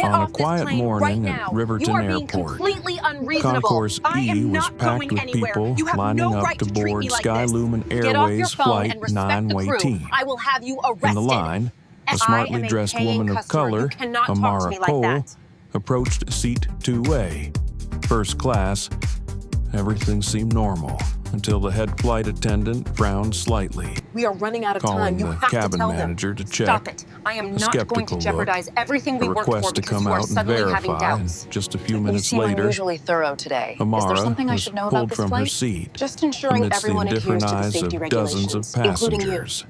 Get On a off this quiet plane morning right at now. Riverton You are being Airport, completely unreasonable. Concourse I E am was not packed going with anywhere. people You have lining no up right to to treat board me like this. SkyLumen Get off your Airways phone Flight and respect the crew. 918. I will have you arrested. In the line, a And smartly I am a dressed paying woman of customer. You color, cannot talk to Amara me like Cole, that. approached seat 2A. First class, everything seemed normal until the head flight attendant frowned slightly. We are running out of time. Calling You the have cabin to tell manager them. to check. Stop it. I am A not going to skeptical jeopardize everything we a worked for request to because come you are out and suddenly having verify, and doubts. just a few You minutes seem later, unusually thorough today. Is there Amara something I was should know about pulled this from her flight? seat Just ensuring amidst the everyone adheres indifferent to the eyes safety of dozens of regulations, including you. passengers.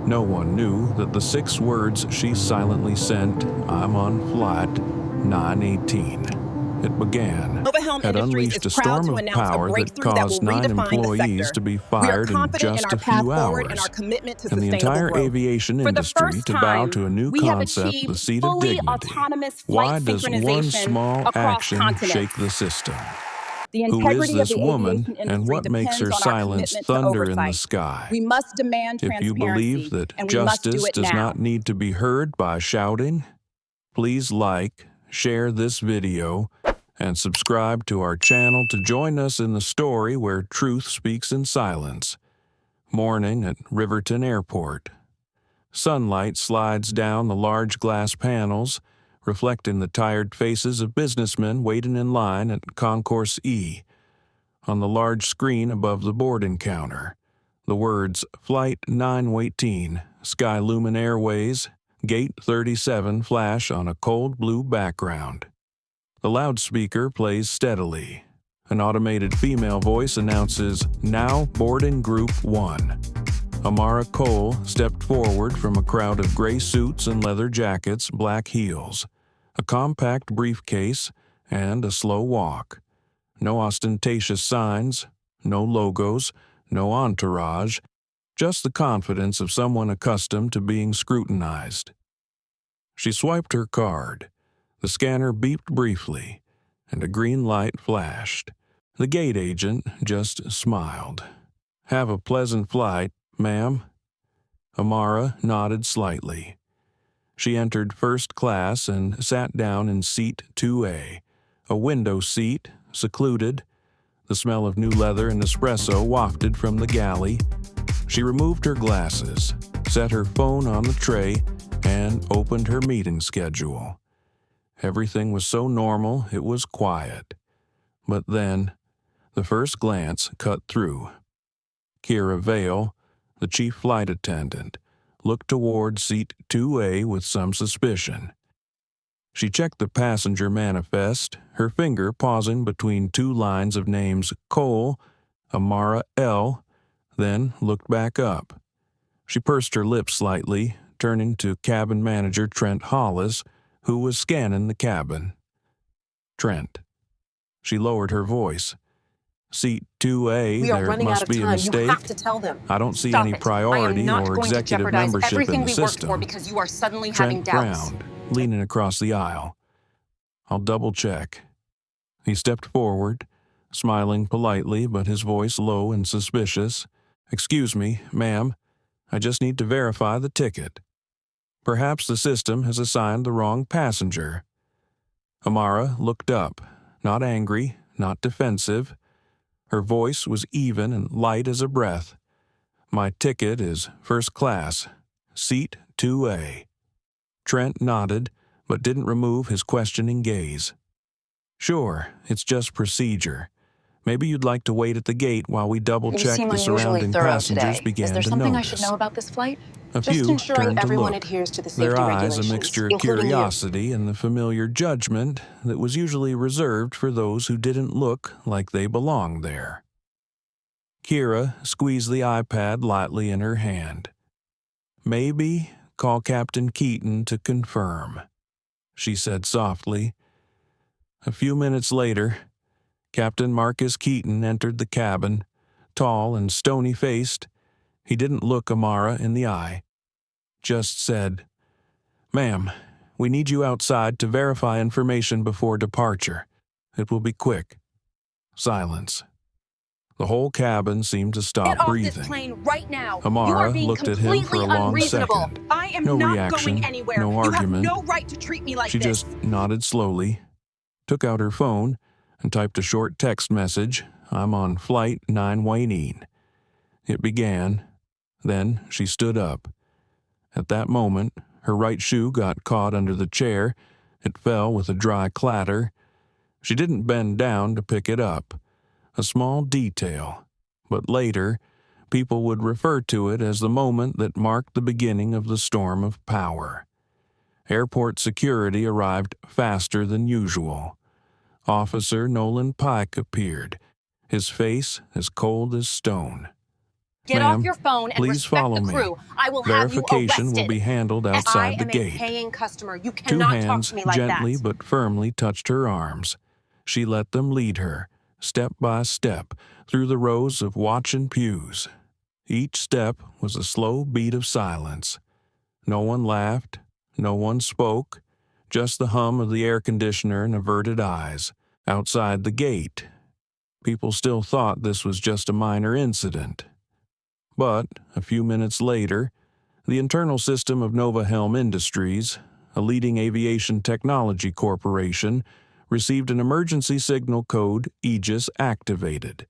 No one knew that the 6 words she silently sent, "I'm on flight 918." It began, had unleashed a storm of power that caused 9 employees to be fired in just a few hours, and the entire aviation industry to bow to a new concept, the seat of dignity. Why does one small action shake the system? Who is this woman, and what makes her silence thunder in the sky? We must demand If you believe that justice does not need to be heard by shouting, please like, share this video, and subscribe to our channel to join us in the story where truth speaks in silence. Morning at Riverton Airport. Sunlight slides down the large glass panels, reflecting the tired faces of businessmen waiting in line at Concourse E. On the large screen above the boarding counter, the words Flight 918, SkyLumen Airways, Gate 37 flash on a cold blue background. The loudspeaker plays steadily. An automated female voice announces, "Now boarding Group 1. Amara Cole stepped forward from a crowd of gray suits and leather jackets, black heels, a compact briefcase, and a slow walk. No ostentatious signs, no logos, no entourage, just the confidence of someone accustomed to being scrutinized. She swiped her card. The scanner beeped briefly, and a green light flashed. The gate agent just smiled. "Have a pleasant flight, ma'am." Amara nodded slightly. She entered first class and sat down in seat 2A, a window seat, secluded. The smell of new leather and espresso wafted from the galley. She removed her glasses, set her phone on the tray, and opened her meeting schedule. Everything was so normal it was quiet. But then, the first glance cut through. Kira Vale, the chief flight attendant, looked toward seat 2A with some suspicion. She checked the passenger manifest, her finger pausing between 2 lines of names Cole, Amara L., then looked back up. She pursed her lips slightly, turning to cabin manager Trent Hollis, who was scanning the cabin. "Trent." She lowered her voice. "Seat 2A, there must be a mistake. You have to tell them. I don't see Stop any it. priority I am not or going to executive jeopardize membership everything in the we worked system." for because you are suddenly having Trent doubts. frowned, leaning across the aisle. "I'll double-check." He stepped forward, smiling politely, but his voice low and suspicious. "Excuse me, ma'am. I just need to verify the ticket. Perhaps the system has assigned the wrong passenger." Amara looked up, not angry, not defensive. Her voice was even and light as a breath. "My ticket is first class, seat 2A. Trent nodded, but didn't remove his questioning gaze. "Sure, it's just procedure. Maybe you'd like to wait at the gate while we double-check the surrounding passengers began Is there to something notice." I should know about this flight? A Just few ensuring turned to everyone look, adheres to the their safety eyes a regulations, mixture of including you. curiosity and the familiar judgment that was usually reserved for those who didn't look like they belonged there. Kira squeezed the iPad lightly in her hand. "Maybe call Captain Keaton to confirm," she said softly. A few minutes later, Captain Marcus Keaton entered the cabin, tall and stony-faced. He didn't look Amara in the eye. Just said, "Ma'am, we need you outside to verify information before departure. It will be quick." Silence. The whole cabin seemed to stop Get off breathing. this plane right now. Amara You are being looked at him for a completely long unreasonable. second. I am No not reaction, going anywhere. no argument. You have no right to treat me like She this. just nodded slowly, took out her phone, and typed a short text message. I'm on flight 9 Wayne. It began. Then she stood up. At that moment, her right shoe got caught under the chair. It fell with a dry clatter. She didn't bend down to pick it up. A small detail. But later, people would refer to it as the moment that marked the beginning of the storm of power. Airport security arrived faster than usual. Officer Nolan Pike appeared, his face as cold as stone. Get Ma'am, off your phone and please respect follow the me. crew. I will have you Verification arrested. will be handled And outside the I am gate. a paying customer. You 2 cannot talk hands to me like gently that. but firmly touched her arms. She let them lead her, step by step, through the rows of watching pews. Each step was a slow beat of silence. No one laughed, no one spoke, just the hum of the air conditioner and averted eyes. Outside the gate, people still thought this was just a minor incident. But, a few minutes later, the internal system of Novahelm Industries, a leading aviation technology corporation, received an emergency signal code Aegis activated,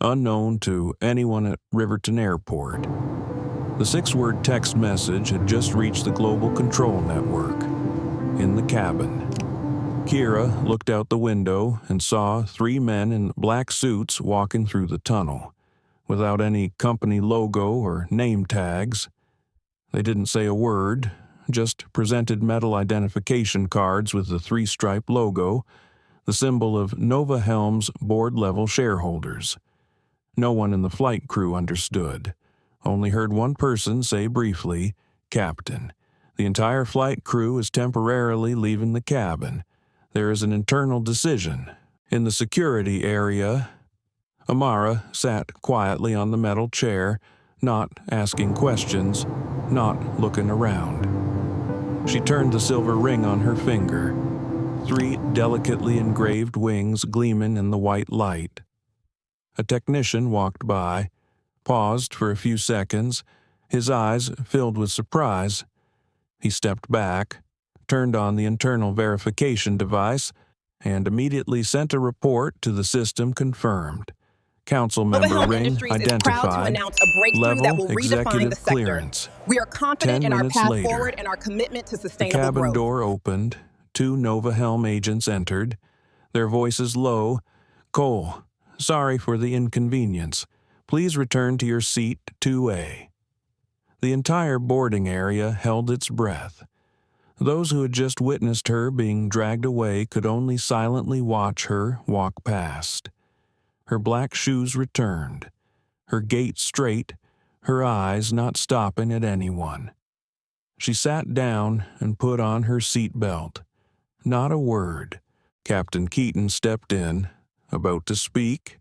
unknown to anyone at Riverton Airport. The 6-word text message had just reached the global control network. In the cabin, Kira looked out the window and saw 3 men in black suits walking through the tunnel, without any company logo or name tags. They didn't say a word, just presented metal identification cards with the 3-stripe logo, the symbol of Novahelm's board-level shareholders. No one in the flight crew understood. Only heard one person say briefly, "Captain. The entire flight crew is temporarily leaving the cabin. There is an internal decision." In the security area, Amara sat quietly on the metal chair, not asking questions, not looking around. She turned the silver ring on her finger, 3 delicately engraved wings gleaming in the white light. A technician walked by, paused for a few seconds, his eyes filled with surprise. He stepped back, turned on the internal verification device, and immediately sent a report to the system confirmed. Council member ring identified, level executive clearance. We are confident 10 in our minutes path later, forward and our commitment to the sustainable cabin growth. door opened. 2 Novahelm agents entered, their voices low. "Cole, sorry for the inconvenience. Please return to your seat 2A." The entire boarding area held its breath. Those who had just witnessed her being dragged away could only silently watch her walk past. Her black shoes returned, her gait straight, her eyes not stopping at anyone. She sat down and put on her seat belt. Not a word. Captain Keaton stepped in, about to speak,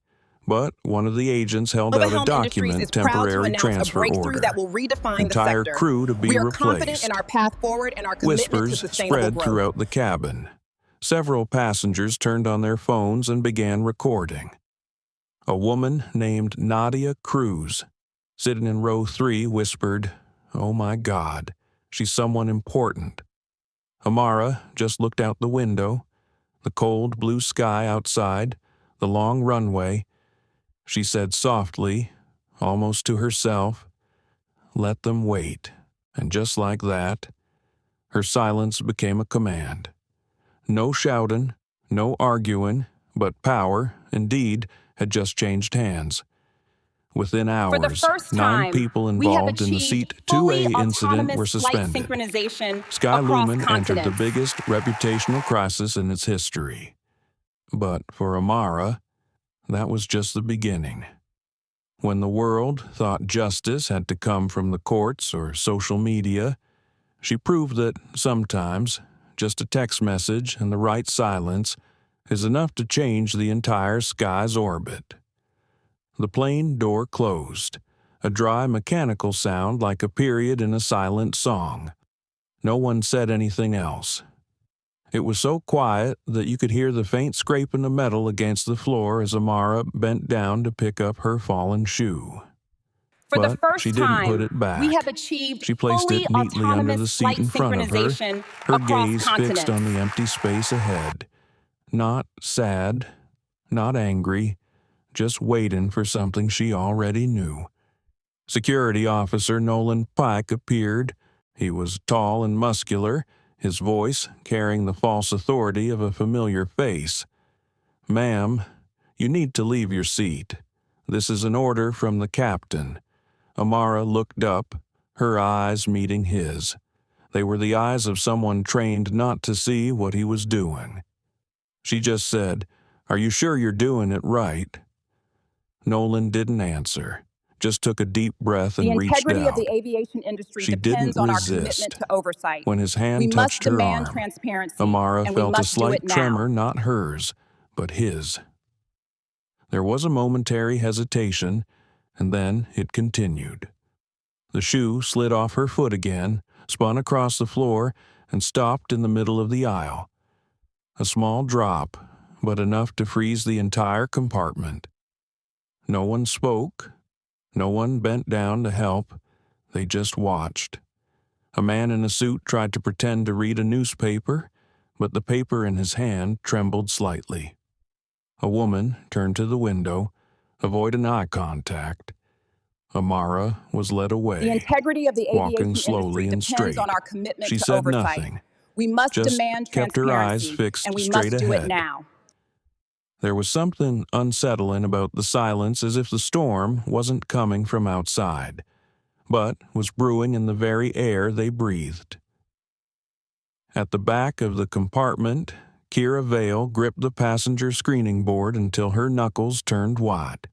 but one of the agents held out a Novahelm Industries document, is proud to temporary announce transfer a breakthrough order. that will redefine Entire the sector. crew to be we are replaced. confident in our path forward and our commitment to Whispers sustainable spread growth. throughout the cabin. Several passengers turned on their phones and began recording. A woman named Nadia Cruz, sitting in row 3, whispered, "Oh my God, she's someone important." Amara just looked out the window, the cold blue sky outside, the long runway. She said softly, almost to herself, "Let them wait." And just like that, her silence became a command. No shouting, no arguing, but power, indeed, had just changed hands. Within hours, For the first 9 time, people we have involved in the achieved Seat fully 2A incident were autonomous flight suspended. synchronization across SkyLumen entered the continents. biggest reputational crisis in its history. But for Amara, that was just the beginning. When the world thought justice had to come from the courts or social media, she proved that sometimes just a text message and the right silence is enough to change the entire sky's orbit. The plane door closed, a dry mechanical sound like a period in a silent song. No one said anything else. It was so quiet that you could hear the faint scraping of metal against the floor as Amara bent down to pick up her fallen shoe. For the But first she didn't time, put it back. we have achieved She placed fully it neatly under the autonomous seat flight in front of her, synchronization her across gaze continents. fixed on the empty space ahead. Not sad, not angry, just waiting for something she already knew. Security Officer Nolan Pike appeared. He was tall and muscular, his voice carrying the false authority of a familiar face. "Ma'am, you need to leave your seat. This is an order from the captain." Amara looked up, her eyes meeting his. They were the eyes of someone trained not to see what he was doing. She just said, "Are you sure you're doing it right?" Nolan didn't answer, just took a deep breath and reached out. The integrity of the aviation industry She depends didn't on our resist. commitment to oversight. When his We hand must touched her demand arm, transparency, Amara and we felt a must do slight it now. tremor, not hers, but his. There was a momentary hesitation, and then it continued. The shoe slid off her foot again, spun across the floor, and stopped in the middle of the aisle. A small drop, but enough to freeze the entire compartment. No one spoke. No one bent down to help. They just watched. A man in a suit tried to pretend to read a newspaper, but the paper in his hand trembled slightly. A woman turned to the window, avoiding eye contact. Amara was led away, The integrity of the walking aviation slowly industry and depends straight. on our commitment She to said oversight. nothing, We must just demand kept her eyes transparency, fixed and we straight must do ahead. it now. There was something unsettling about the silence, as if the storm wasn't coming from outside, but was brewing in the very air they breathed. At the back of the compartment, Kira Vale gripped the passenger screening board until her knuckles turned white.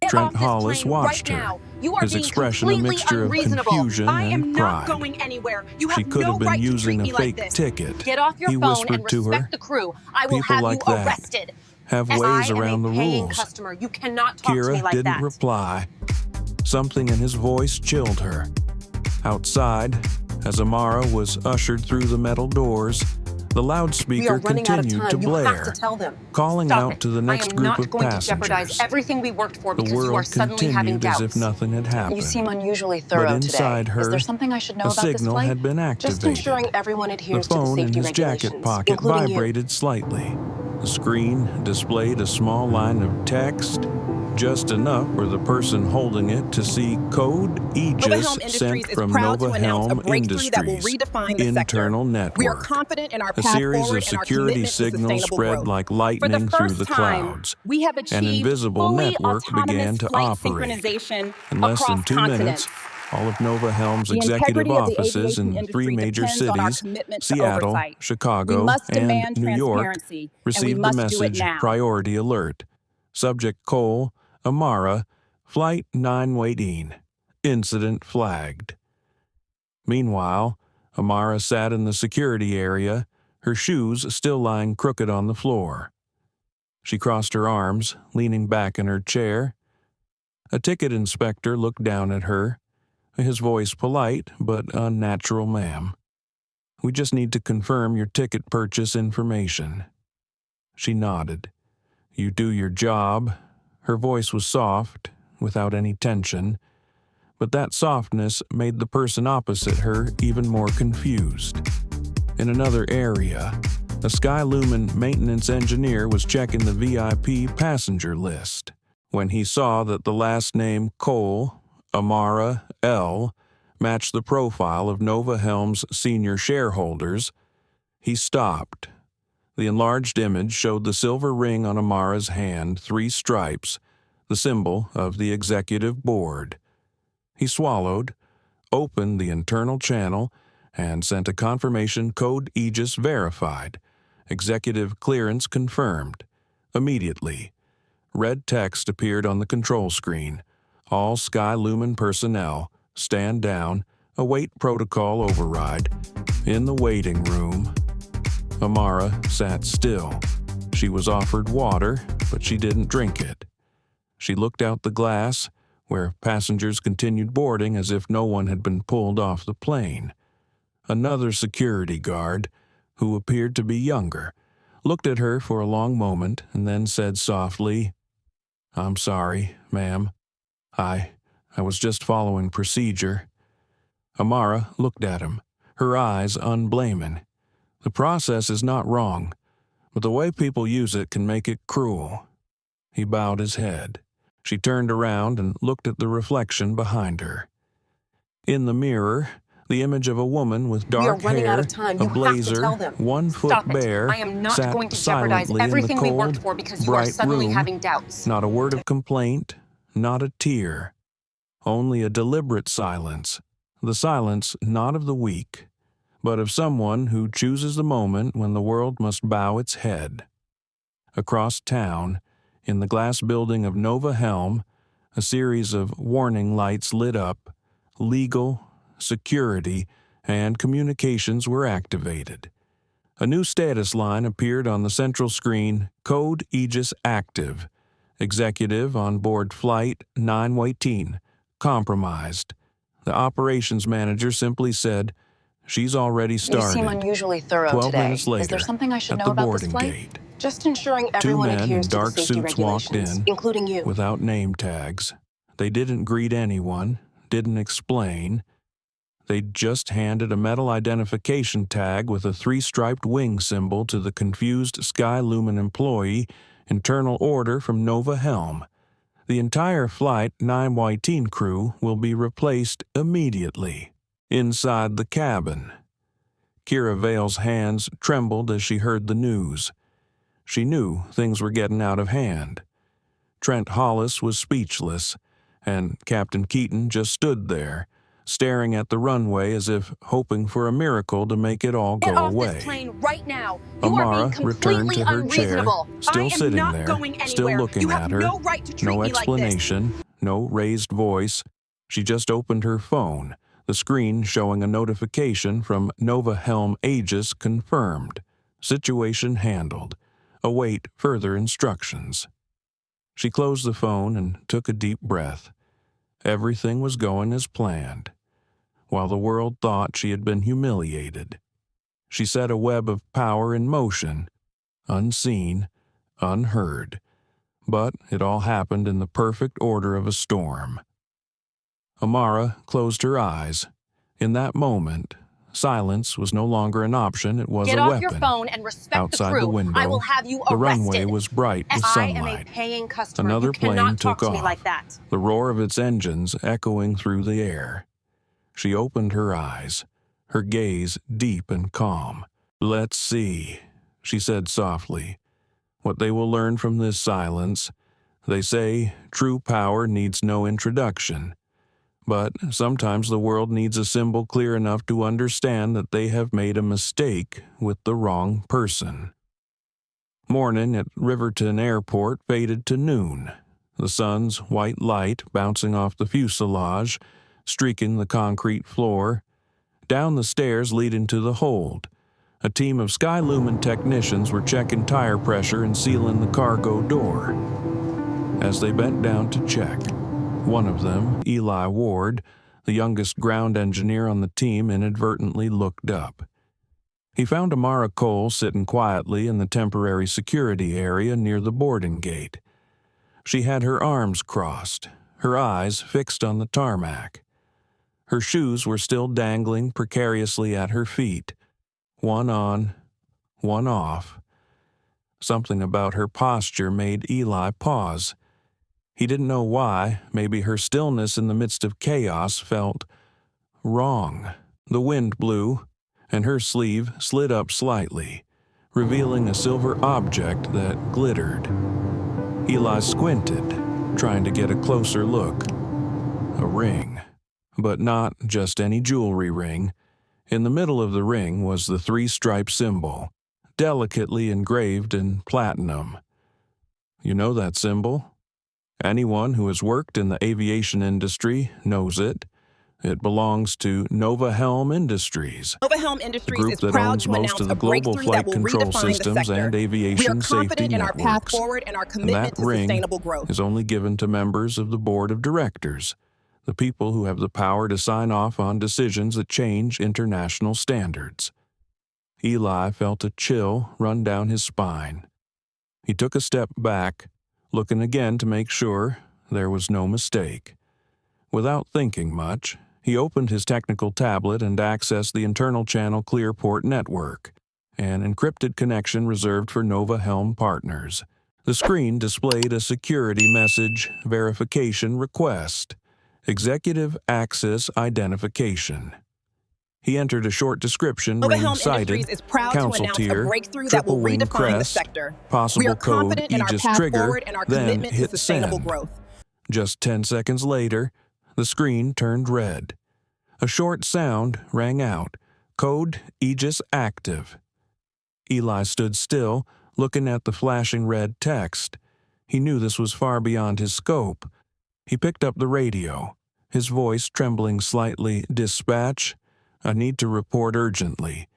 Trent Hollis watched her, his expression a mixture of confusion I am and not pride. going anywhere. You She have could no have been right to using treat a me like fake this. ticket. Get off your He phone whispered and to respect her, the crew. I will "People have like you that arrested. have As ways I am around a the paying rules." customer, you cannot talk to me Kira like didn't that. reply. Something in his voice chilled her. Outside, as Amara was ushered through the metal doors, the We loudspeaker are running out of continued time. to You have blare, to tell them. calling Stop out it. to the next I am group not of going to jeopardize passengers. everything we worked for The because you are world suddenly having continued as doubts. if nothing had happened. You seem unusually thorough But inside today. her, Is there something I should know a about this signal flight? had been Just activated. ensuring everyone The adheres to the phone in safety his jacket regulations, pocket including you. vibrated slightly. The screen displayed a small line of text, just enough for the person holding it to see code Nova Aegis Helm sent Industries is from proud Nova to announce a Helm breakthrough that will Industries redefine the internal sector. network. We are confident in our A path series forward of and our security commitment to signals sustainable spread growth. like For the lightning through first the time, clouds. we have An achieved invisible fully network autonomous began to flight operate. synchronization In less than across 2 continents. minutes, all of Nova Helm's The executive integrity of the offices aviation in 3 industry major depends on our cities, commitment to Seattle, oversight. We Chicago, must and demand New York, transparency, and we received the must do it message now. Priority Alert. Subject Cole, Amara, Flight 9 waiting. Incident flagged. Meanwhile, Amara sat in the security area, her shoes still lying crooked on the floor. She crossed her arms, leaning back in her chair. A ticket inspector looked down at her, his voice polite but unnatural. "Ma'am, we just need to confirm your ticket purchase information." She nodded. "You do your job." Her voice was soft, without any tension, but that softness made the person opposite her even more confused. In another area, a SkyLumen maintenance engineer was checking the VIP passenger list. When he saw that the last name Cole, Amara L., matched the profile of Nova Helm's senior shareholders, he stopped. The enlarged image showed the silver ring on Amara's hand, 3 stripes, the symbol of the executive board. He swallowed, opened the internal channel, and sent a confirmation code Aegis verified. Executive clearance confirmed. Immediately, red text appeared on the control screen. All SkyLumen personnel, stand down, await protocol override. In the waiting room, Amara sat still. She was offered water, but she didn't drink it. She looked out the glass, where passengers continued boarding as if no one had been pulled off the plane. Another security guard, who appeared to be younger, looked at her for a long moment and then said softly, "I'm sorry, ma'am. I was just following procedure." Amara looked at him, her eyes unblaming. The process is not wrong, but the way people use it can make it cruel. He bowed his head. She turned around and looked at the reflection behind her. In the mirror, the image of a woman with dark running hair, out of time. You a have to blazer, tell them. 1 foot Stop it. bare, I am not sat going to jeopardize silently in the everything we worked cold, for because you are bright suddenly room. having doubts. Not a word of complaint, not a tear. Only a deliberate silence. The silence not of the weak, but of someone who chooses the moment when the world must bow its head. Across town, in the glass building of Nova Helm, a series of warning lights lit up. Legal, security, and communications were activated. A new status line appeared on the central screen, Code Aegis Active. Executive on board Flight 918, compromised. The operations manager simply said, "She's already started." You seem unusually thorough 12 today. minutes later, Is there something I should at know the about this boarding flight? gate, Just ensuring 2 everyone men in adheres to the dark safety suits walked regulations, in, including you. without name tags. They didn't greet anyone, didn't explain. They just handed a metal identification tag with a 3-striped wing symbol to the confused SkyLumen employee, internal order from Nova Helm. The entire Flight 918 crew will be replaced immediately. Inside the cabin, Kira Vale's hands trembled as she heard the news. She knew things were getting out of hand. Trent Hollis was speechless, and Captain Keaton just stood there, staring at the runway as if hoping for a miracle to make it all go Get off away. this plane right now. You Amara are being returned completely to her chair, unreasonable. still I am sitting not there, going anywhere. still looking You have at her. no right to treat No me like this. explanation, no raised voice. She just opened her phone, the screen showing a notification from Nova Helm Aegis confirmed. Situation handled. Await further instructions. She closed the phone and took a deep breath. Everything was going as planned, while the world thought she had been humiliated. She set a web of power in motion, unseen, unheard, but it all happened in the perfect order of a storm. Amara closed her eyes. In that moment, silence was no longer an option, it was Get a off weapon. your phone and respect Outside the crew. the window, I will have you the arrested. runway was bright with I am a sunlight. paying customer. Another You plane cannot took talk to me off, like that. the roar of its engines echoing through the air. She opened her eyes, her gaze deep and calm. "Let's see," she said softly, "what they will learn from this silence. They say true power needs no introduction. But sometimes the world needs a symbol clear enough to understand that they have made a mistake with the wrong person." Morning at Riverton Airport faded to noon, the sun's white light bouncing off the fuselage, streaking the concrete floor. Down the stairs leading to the hold, a team of SkyLumen technicians were checking tire pressure and sealing the cargo door. As they bent down to check, one of them, Eli Ward, the youngest ground engineer on the team, inadvertently looked up. He found Amara Cole sitting quietly in the temporary security area near the boarding gate. She had her arms crossed, her eyes fixed on the tarmac. Her shoes were still dangling precariously at her feet, one on, one off. Something about her posture made Eli pause. He didn't know why. Maybe her stillness in the midst of chaos felt wrong. The wind blew, and her sleeve slid up slightly, revealing a silver object that glittered. Eli squinted, trying to get a closer look. A ring. But not just any jewelry ring. In the middle of the ring was the 3-stripe symbol, delicately engraved in platinum. You know that symbol? Anyone who has worked in the aviation industry knows it. It belongs to Nova Helm Industries, Nova Helm the Industries group is that proud owns to most announce of a the global breakthrough flight that will control redefine the systems sector. and We are aviation safety confident in our path networks. forward and our And commitment that to ring sustainable growth. is only given to members of the board of directors, the people who have the power to sign off on decisions that change international standards. Eli felt a chill run down his spine. He took a step back, looking again to make sure there was no mistake. Without thinking much, he opened his technical tablet and accessed the internal channel Clearport network, an encrypted connection reserved for Nova Helm partners. The screen displayed a security message, verification request, executive access identification. He entered a short description Nova Helm cited, Industries is proud to council announce tier, a breakthrough that will triple wing redefine the crest, sector. possible We are code confident in our Aegis path trigger, forward and our then commitment to hit sustainable send. growth. Just 10 seconds later, the screen turned red. A short sound rang out, code Aegis active. Eli stood still, looking at the flashing red text. He knew this was far beyond his scope. He picked up the radio, his voice trembling slightly. Dispatch, I need to report urgently.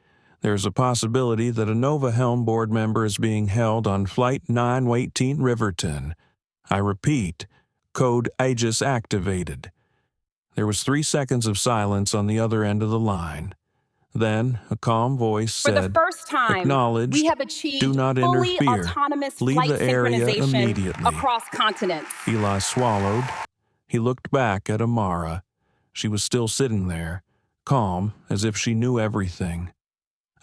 There's a possibility that a Nova Helm board member is being held on Flight 918 Riverton. I repeat, code Aegis activated. There was 3 seconds of silence on the other end of the line. Then a calm voice said, For the first time, acknowledged, we have achieved do not fully interfere. autonomous Leave flight the area synchronization immediately. across continents. Eli swallowed. He looked back at Amara. She was still sitting there, calm as if she knew everything.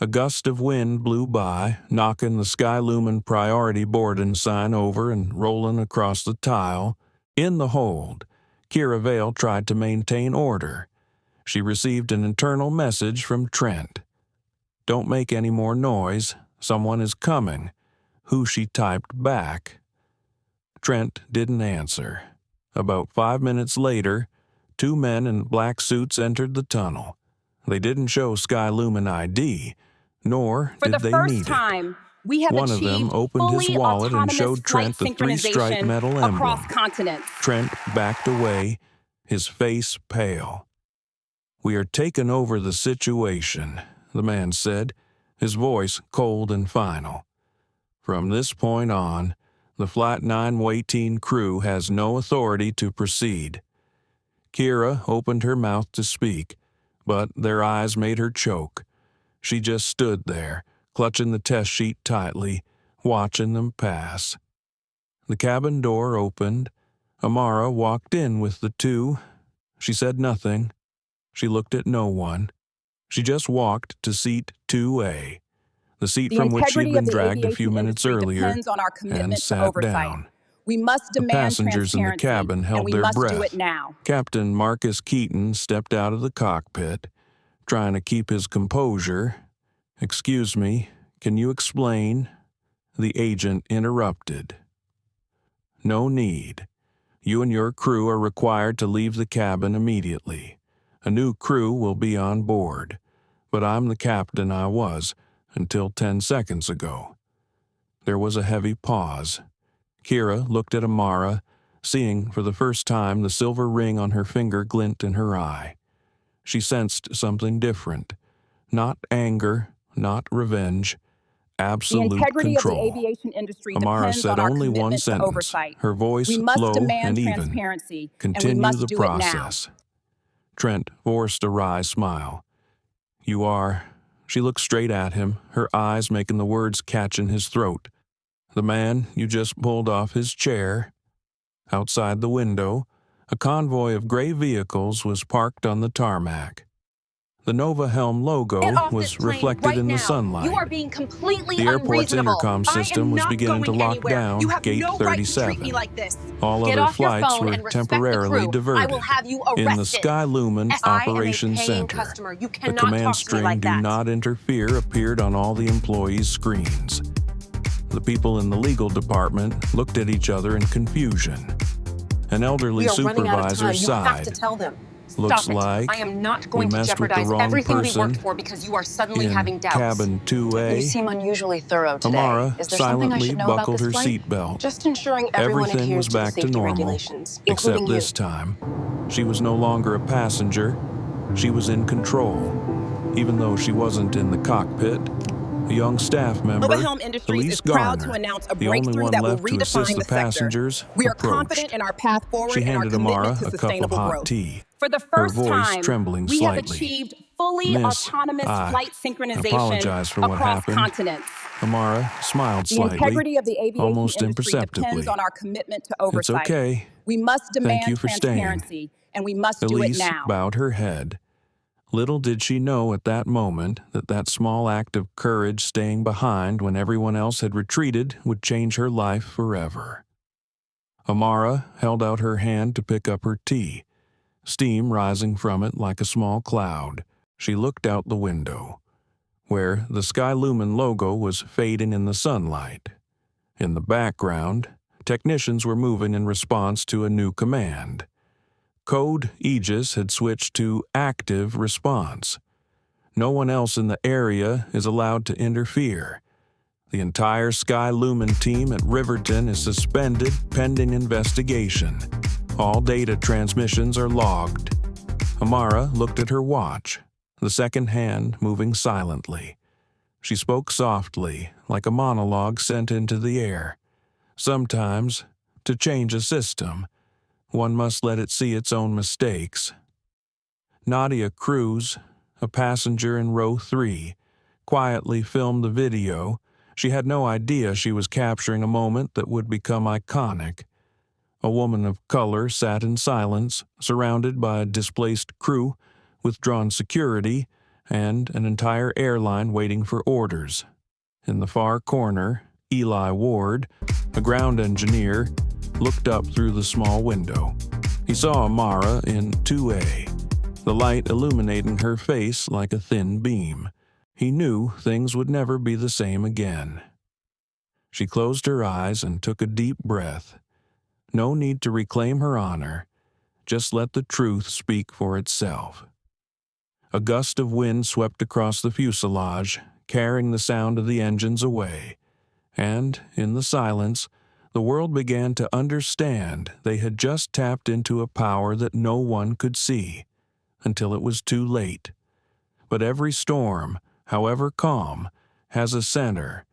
A gust of wind blew by, knocking the SkyLumen priority boarding sign over and rolling across the tile. In the hold, Kira Vale tried to maintain order. She received an internal message from Trent. Don't make any more noise. Someone is coming. Who she typed back. Trent didn't answer. About 5 minutes later, 2 men in black suits entered the tunnel. They didn't show SkyLumen ID, nor did they need it. For the first time, we have One of them achieved opened his fully wallet and autonomous showed Trent the flight 3-stripe synchronization metal emblem. across continents. Trent backed away, his face pale. We are taking over the situation, the man said, his voice cold and final. From this point on, the Flight 918 crew has no authority to proceed. Kira opened her mouth to speak, but their eyes made her choke. She just stood there, clutching the test sheet tightly, watching them pass. The cabin door opened. Amara walked in with the 2. She said nothing. She looked at no one. She just walked to seat 2A, the seat from which she had been dragged a few minutes earlier, and sat down. We must The demand passengers in the cabin held their do breath. it now. Captain Marcus Keaton stepped out of the cockpit, trying to keep his composure. Excuse me, can you explain? The agent interrupted. No need. You and your crew are required to leave the cabin immediately. A new crew will be on board, but I'm the captain I was until 10 seconds ago. There was a heavy pause. Kira looked at Amara, seeing for the first time the silver ring on her finger glint in her eye. She sensed something different. Not anger, not revenge, absolute The integrity control. of the aviation industry Amara depends said on our only one commitment to sentence, oversight. her voice We must low demand and even. transparency, and we Continue must the do it now. process. Trent forced a wry smile. You are. She looked straight at him, her eyes making the words catch in his throat. The man you just pulled off his chair. Outside the window, a convoy of gray vehicles was parked on the tarmac. The Nova Helm logo Get off was this plane reflected right in the now. sunlight. You are being completely The airport's unreasonable. intercom system I am was not beginning to going lock anywhere. down You have Gate no right to treat 37. me like this. All Get other off your flights phone were and respect the temporarily crew. diverted. I will have you arrested. In the SkyLumen I am a Operations paying Center, customer. You the cannot command talk to me string like "Do that. not interfere" appeared on all the employees' screens. The people in the legal department looked at each other in confusion. An elderly We are running out of supervisor time. You have to sighed. tell them. Looks Stop it. like I am not we going to messed with the jeopardize wrong everything we person worked for because you are suddenly in having doubts. cabin 2A. You seem unusually thorough today. Amara Is there something I silently should know about buckled this her flight? seatbelt. Just ensuring everyone Everything adheres was to the back to safety normal, regulations, except including this you. time. She was no longer a passenger. She was in control, even though she wasn't in the cockpit. A young staff member, Nova Helm Industries Elise is proud Garner, to announce a the only breakthrough one that will left to assist redefine the the sector. passengers, We are approached. confident in our path forward She and our handed Amara commitment to a cup of sustainable hot growth. tea. For the her first voice time, trembling we have slightly. achieved fully Miss, autonomous I flight synchronization apologize for what across happened. continents. Amara smiled The slightly, integrity of the aviation almost industry depends imperceptibly. on our commitment to It's oversight. okay. We must Thank you demand for staying. transparency, and we must do it Elise now. bowed her head. Little did she know at that moment that that small act of courage staying behind when everyone else had retreated would change her life forever. Amara held out her hand to pick up her tea, steam rising from it like a small cloud. She looked out the window, where the SkyLumen logo was fading in the sunlight. In the background, technicians were moving in response to a new command. Code Aegis had switched to active response. No one else in the area is allowed to interfere. The entire SkyLumen team at Riverton is suspended pending investigation. All data transmissions are logged. Amara looked at her watch, the second hand moving silently. She spoke softly, like a monologue sent into the air. Sometimes, to change a system, one must let it see its own mistakes. Nadia Cruz, a passenger in row 3, quietly filmed the video. She had no idea she was capturing a moment that would become iconic. A woman of color sat in silence, surrounded by a displaced crew, withdrawn security, and an entire airline waiting for orders. In the far corner, Eli Ward, a ground engineer, looked up through the small window. He saw Amara in 2A, the light illuminating her face like a thin beam. He knew things would never be the same again. She closed her eyes and took a deep breath. No need to reclaim her honor. Just let the truth speak for itself. A gust of wind swept across the fuselage, carrying the sound of the engines away. And, in the silence, the world began to understand they had just tapped into a power that no one could see, until it was too late. But every storm, however calm, has a center,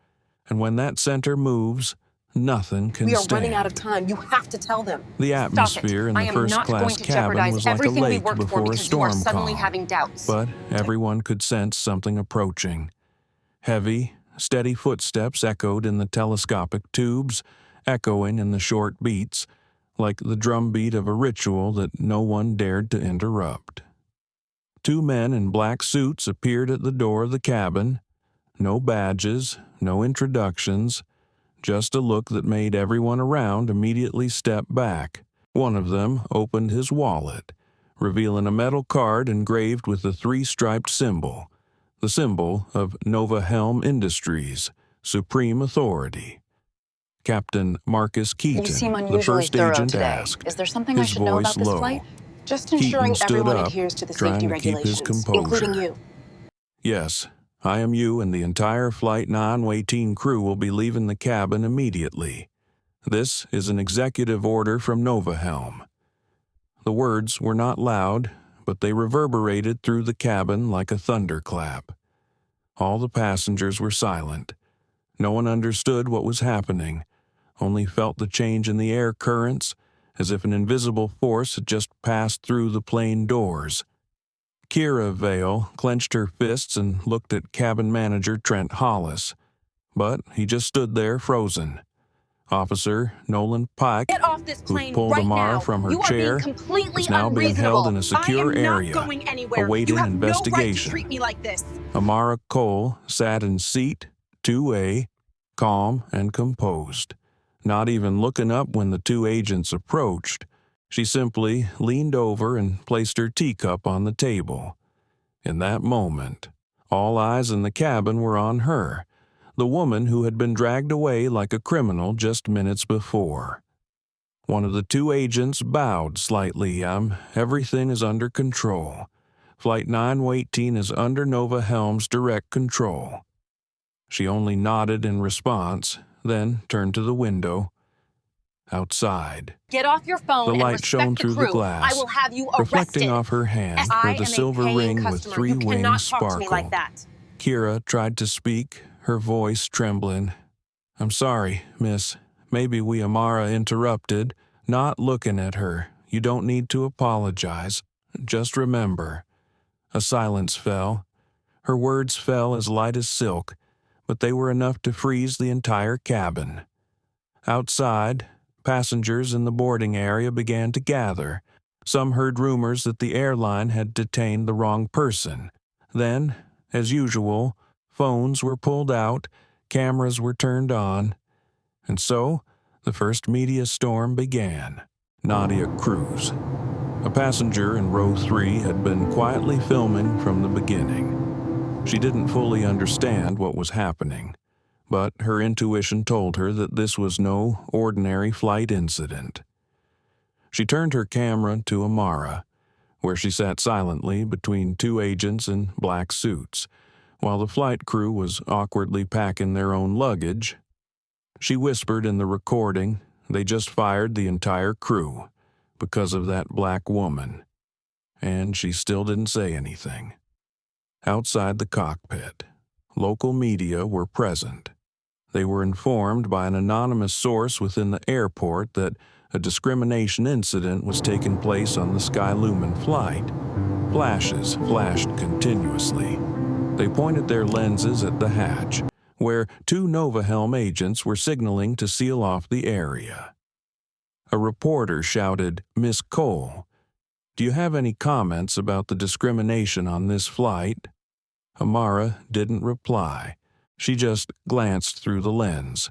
and when that center moves, nothing can We are stand. running out of time. You have to tell them. The Stop it. atmosphere in I the am not going first-class to cabin jeopardize was like a everything we lake worked for before a because you are storm suddenly calm. having doubts. But everyone could sense something approaching. Heavy, steady footsteps echoed in the telescopic tubes, echoing in the short beats, like the drumbeat of a ritual that no one dared to interrupt. 2 men in black suits appeared at the door of the cabin. No badges, no introductions, just a look that made everyone around immediately step back. One of them opened his wallet, revealing a metal card engraved with the 3-striped symbol, the symbol of Nova Helm Industries, Supreme Authority. Captain Marcus You seem Keaton, the unusually first thorough agent, today. asked, Is there something I his should know voice about this low. flight? Just Keaton ensuring stood everyone up, adheres to the trying safety to keep his regulations, composure. including you. Yes, I am you, and the entire Flight 918 crew will be leaving the cabin immediately. This is an executive order from Nova Helm. The words were not loud, but they reverberated through the cabin like a thunderclap. All the passengers were silent. No one understood what was happening, only felt the change in the air currents, as if an invisible force had just passed through the plane doors. Kira Vale clenched her fists and looked at cabin manager Trent Hollis, but he just stood there frozen. Officer Nolan Pike, Get off this who plane pulled right Amara now. from her You are being chair, completely is now being held in a unreasonable. secure I am area, not going anywhere. awaiting You have investigation. no right to treat me like this. Amara Cole sat in seat 2A, calm and composed, not even looking up when the 2 agents approached. She simply leaned over and placed her teacup on the table. In that moment, all eyes in the cabin were on her, the woman who had been dragged away like a criminal just minutes before. One of the 2 agents bowed slightly. Everything is under control. Flight 918 is under Nova Helm's direct control. She only nodded in response, then turned to the window. Outside, Get off your phone the and light respect shone the through crew. the glass, I will have you arrested. reflecting off her hand I where the am silver a paying ring with customer. 3 You cannot wings talk to sparkled. me like that. Kira tried to speak, her voice trembling. "I'm sorry, miss. Maybe we," Amara interrupted, not looking at her. "You don't need to apologize. just remember." A silence fell. Her words fell as light as silk, but they were enough to freeze the entire cabin. Outside, passengers in the boarding area began to gather. Some heard rumors that the airline had detained the wrong person. Then, as usual, phones were pulled out, cameras were turned on, and so the first media storm began. Nadia Cruz, a passenger in row 3, had been quietly filming from the beginning. She didn't fully understand what was happening, but her intuition told her that this was no ordinary flight incident. She turned her camera to Amara, where she sat silently between 2 agents in black suits, while the flight crew was awkwardly packing their own luggage. She whispered in the recording, "They just fired the entire crew because of that black woman." And she still didn't say anything. Outside the cockpit, local media were present. They were informed by an anonymous source within the airport that a discrimination incident was taking place on the SkyLumen flight. Flashes flashed continuously. They pointed their lenses at the hatch, where 2 Novahelm agents were signaling to seal off the area. A reporter shouted, "Miss Cole, do you have any comments about the discrimination on this flight?" Amara didn't reply. She just glanced through the lens,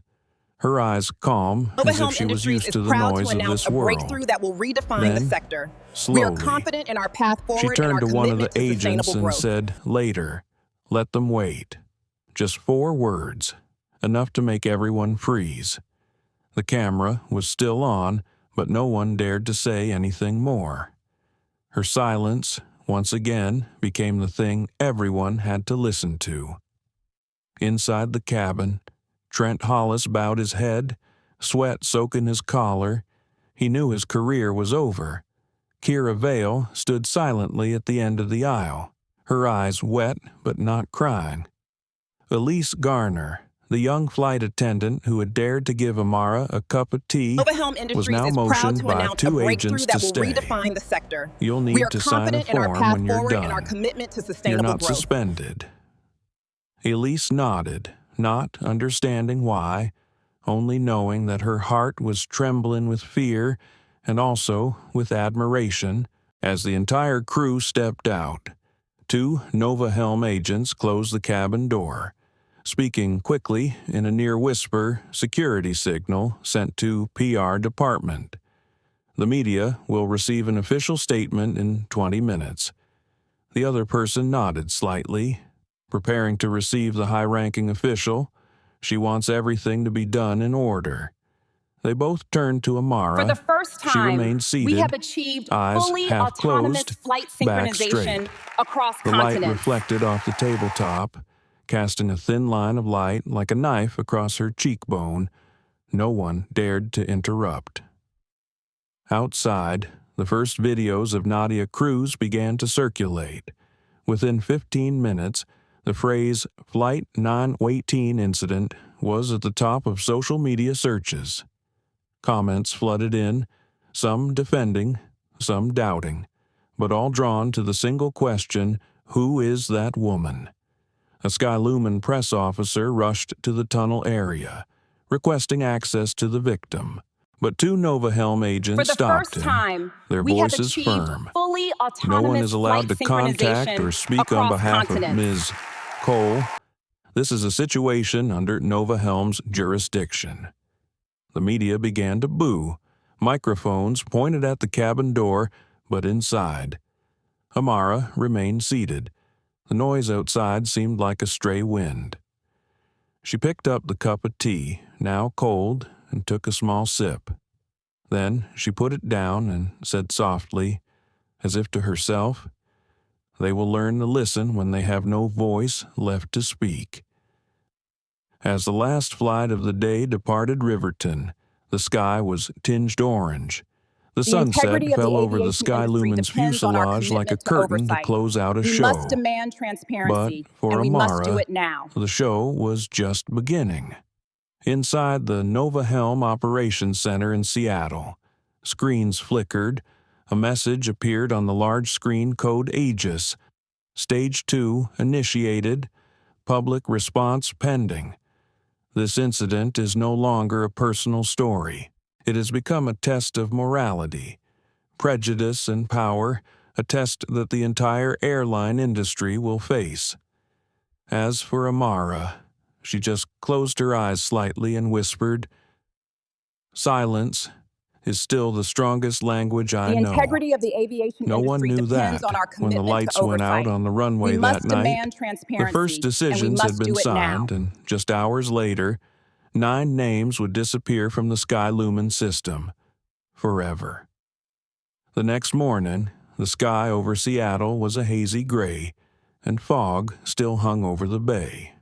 her eyes calm as if she was used to the noise of this world. Breakthrough that will redefine Then, the sector. slowly, We are confident in our path forward. she turned and to our one of the commitment to agents sustainable and growth. said, "Later, let them wait." Just 4 words, enough to make everyone freeze. The camera was still on, but no one dared to say anything more. Her silence, once again, became the thing everyone had to listen to. Inside the cabin, Trent Hollis bowed his head, sweat soaking his collar. He knew his career was over. Kira Vale stood silently at the end of the aisle, her eyes wet but not crying. Elise Garner, the young flight attendant who had dared to give Amara a cup of tea, was now motioned by 2 agents to stay. The sector. "You'll We need are to sign a confident in our form path when you're forward done. and our commitment to You're sustainable not growth." suspended." Elise nodded, not understanding why, only knowing that her heart was trembling with fear and also with admiration as the entire crew stepped out. 2 Novahelm agents closed the cabin door, speaking quickly in a near-whisper security signal sent to PR department. "The media will receive an official statement in 20 minutes. The other person nodded slightly, preparing to receive the high-ranking official. She wants everything to be done in order. They both turned to Amara. For the first She time, remained seated, we have achieved eyes fully half autonomous closed, flight back synchronization straight. across The light continents. reflected off the tabletop, casting a thin line of light like a knife across her cheekbone. No one dared to interrupt. Outside, the first videos of Nadia Cruz began to circulate. Within 15 minutes, the phrase "Flight 918 incident" was at the top of social media searches. Comments flooded in, some defending, some doubting, but all drawn to the single question, who is that woman? A SkyLumen press officer rushed to the tunnel area, requesting access to the victim. But 2 Novahelm agents stopped him, their voices firm. No one is allowed to contact or speak on behalf of Ms. Cole. This is a situation under Novahelm's jurisdiction. The media began to boo, microphones pointed at the cabin door, but inside. Amara remained seated. The noise outside seemed like a stray wind. She picked up the cup of tea, now cold, and took a small sip. Then she put it down and said softly, as if to herself, "They will learn to listen when they have no voice left to speak." As the last flight of the day departed Riverton, the sky was tinged orange. The sunset fell over the SkyLumen's fuselage like a curtain to close out a show. We must demand transparency, But for and we Amara, must do it now. the show was just beginning. Inside the Novahelm Operations Center in Seattle, screens flickered, A message appeared on the large screen code Aegis. Stage 2 initiated. Public response pending. This incident is no longer a personal story. It has become a test of morality, prejudice, and power, a test that the entire airline industry will face. As for Amara, she just closed her eyes slightly and whispered, "Silence is still the strongest language I know." The integrity of the aviation No one industry knew depends that on our when the commitment lights to went out oversight. on the runway We that must night. demand The transparency, first and we decisions must had been do it now. signed, and just hours later, 9 names would disappear from the SkyLumen system forever. The next morning, the sky over Seattle was a hazy gray, and fog still hung over the bay.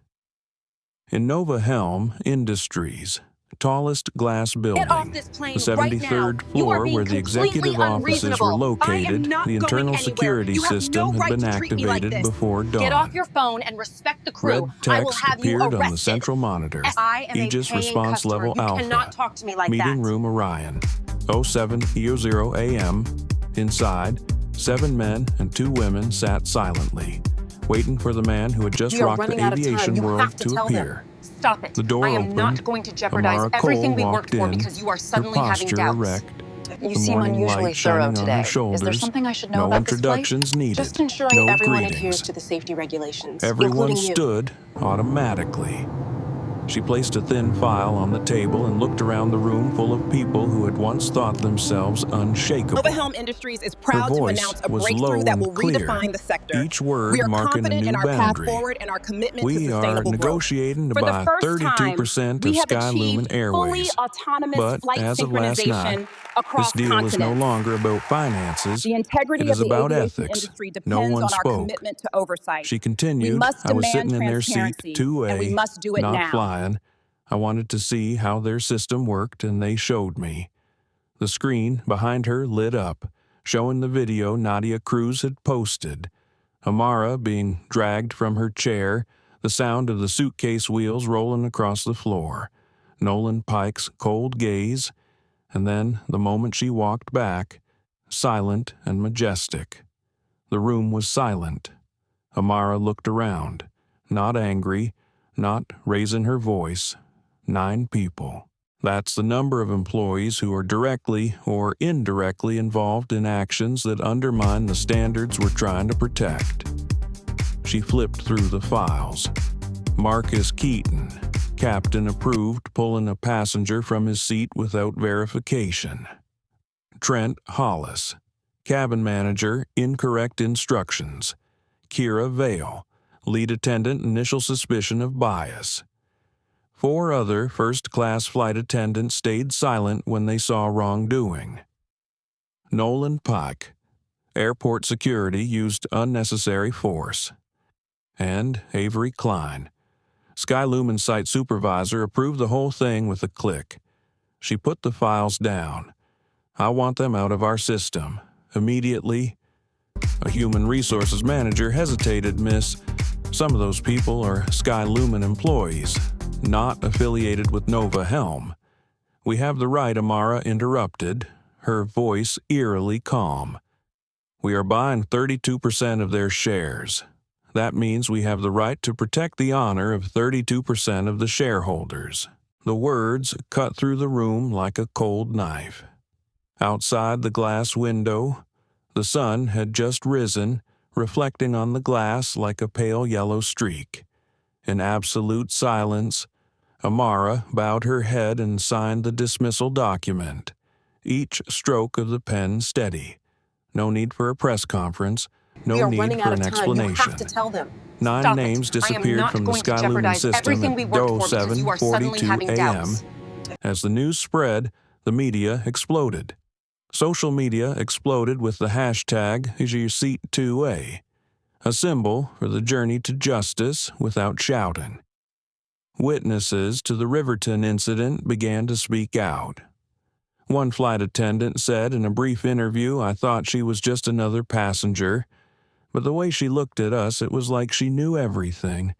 In Nova Helm Industries, tallest glass building, Get off this plane the 73rd right now. You are floor being where the executive completely offices were unreasonable. located, I am not the going internal anywhere. security You have system no had right been to treat me like activated this. before dawn. Get off your phone and respect the crew. Red I will text have you appeared arrested. on the central monitor. I am Aegis a paying response customer. level You alpha. cannot talk to me like Meeting that. room Orion. 07:00 a.m. Inside, 7 men and 2 women sat silently, waiting for the man who had just We are rocked running the out of time. aviation You world have to tell appear. them. Stop it. The door I am opened. not going to jeopardize Amara Cole everything we walked worked for in, because you are her suddenly having posture doubts. erect, You the seem morning unusually light thorough shining on today. her Is shoulders. there something I should know No about this flight? introductions needed. Just ensuring No everyone greetings. adheres to the safety regulations, Everyone including you. stood automatically. She placed a thin file on the table and looked around the room full of people who had once thought themselves unshakable. Nova Helm Industries is Her proud to voice announce a was low breakthrough that and will clear, redefine the sector. each word We are marking a confident new in our path boundary. forward and our commitment to We are sustainable growth. negotiating to For the buy first 32% time, of we have SkyLumen achieved fully Airways. autonomous But flight as of last synchronization night, this across deal is no continents. longer about finances. The integrity It of is the about aviation ethics. industry No depends one on our spoke. commitment to oversight. She We continued, must I was demand sitting in their seat transparency, 2A, and we must do it not now. flying. I wanted to see how their system worked, and they showed me. The screen behind her lit up, showing the video Nadia Cruz had posted. Amara being dragged from her chair, the sound of the suitcase wheels rolling across the floor, Nolan Pike's cold gaze, and then, the moment she walked back, silent and majestic. The room was silent. Amara looked around, not angry, not raising her voice. 9 people. That's the number of employees who are directly or indirectly involved in actions that undermine the standards we're trying to protect. She flipped through the files. Marcus Keaton, captain approved pulling a passenger from his seat without verification. Trent Hollis, cabin manager, incorrect instructions. Kira Vale, lead attendant, initial suspicion of bias. 4 other first-class flight attendants stayed silent when they saw wrongdoing. Nolan Pike, airport security used unnecessary force. And Avery Klein, SkyLumen site supervisor, approved the whole thing with a click. She put the files down. I want them out of our system. Immediately. A human resources manager hesitated, Miss. Some of those people are SkyLumen employees, not affiliated with Nova Helm. We have the right, Amara interrupted, her voice eerily calm. We are buying 32% of their shares. That means we have the right to protect the honor of 32% of the shareholders. The words cut through the room like a cold knife. Outside the glass window, the sun had just risen, reflecting on the glass like a pale yellow streak. In absolute silence, Amara bowed her head and signed the dismissal document, each stroke of the pen steady. No need for a press conference, no need for an explanation. You have to tell them. 9 Stop names it. disappeared from the SkyLumen system everything at we worked for because you are suddenly 07:42 having a.m. doubts. As the news spread, the media exploded. Social media exploded with the hashtag #IsYourSeat2A, a symbol for the journey to justice without shouting. Witnesses to the Riverton incident began to speak out. One flight attendant said in a brief interview, I thought she was just another passenger, but the way she looked at us, it was like she knew everything,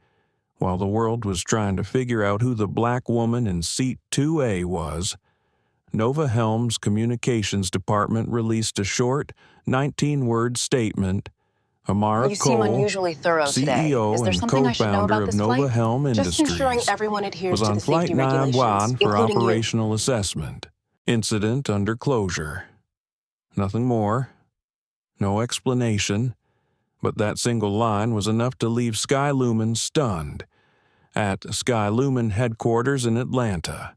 while the world was trying to figure out who the black woman in seat 2A was. Nova Helm's communications department released a short, 19-word statement. Amara You seem Cole, unusually thorough today. CEO Is there and something I should know co-founder about of this Nova flight? Helm Just ensuring Industries, everyone adheres was to on the Flight safety regulations, 91 for including you. operational assessment. Incident under closure. Nothing more. No explanation. But that single line was enough to leave SkyLumen stunned. At SkyLumen headquarters in Atlanta,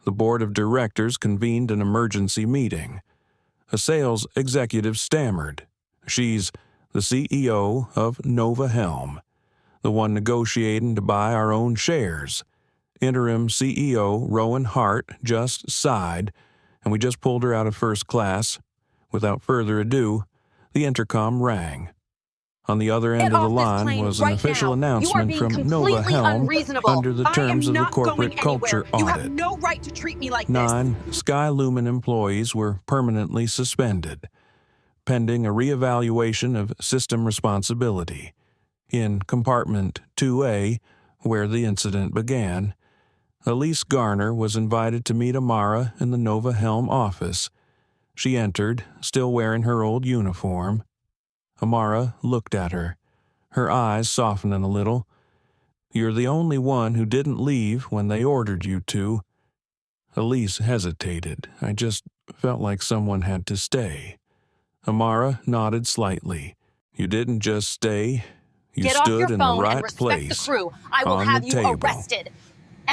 the board of directors convened an emergency meeting. A sales executive stammered. She's the CEO of Nova Helm, the one negotiating to buy our own shares. Interim CEO Rowan Hart just sighed, and we just pulled her out of first class. Without further ado, the intercom rang. On the other end of the line was an official announcement from Nova Helm under the terms of the corporate culture audit. You have no right to treat me like this. 9 SkyLumen employees were permanently suspended, pending a reevaluation of system responsibility. In compartment 2A, where the incident began, Elise Garner was invited to meet Amara in the Nova Helm office. She entered, still wearing her old uniform. Amara looked at her, her eyes softening a little. "You're the only one who didn't leave when they ordered you to." Elise hesitated. "I just felt like someone had to stay." Amara nodded slightly. "You didn't just stay. You Get off stood your in the phone and right respect place. the crew. I will on have the you table." arrested.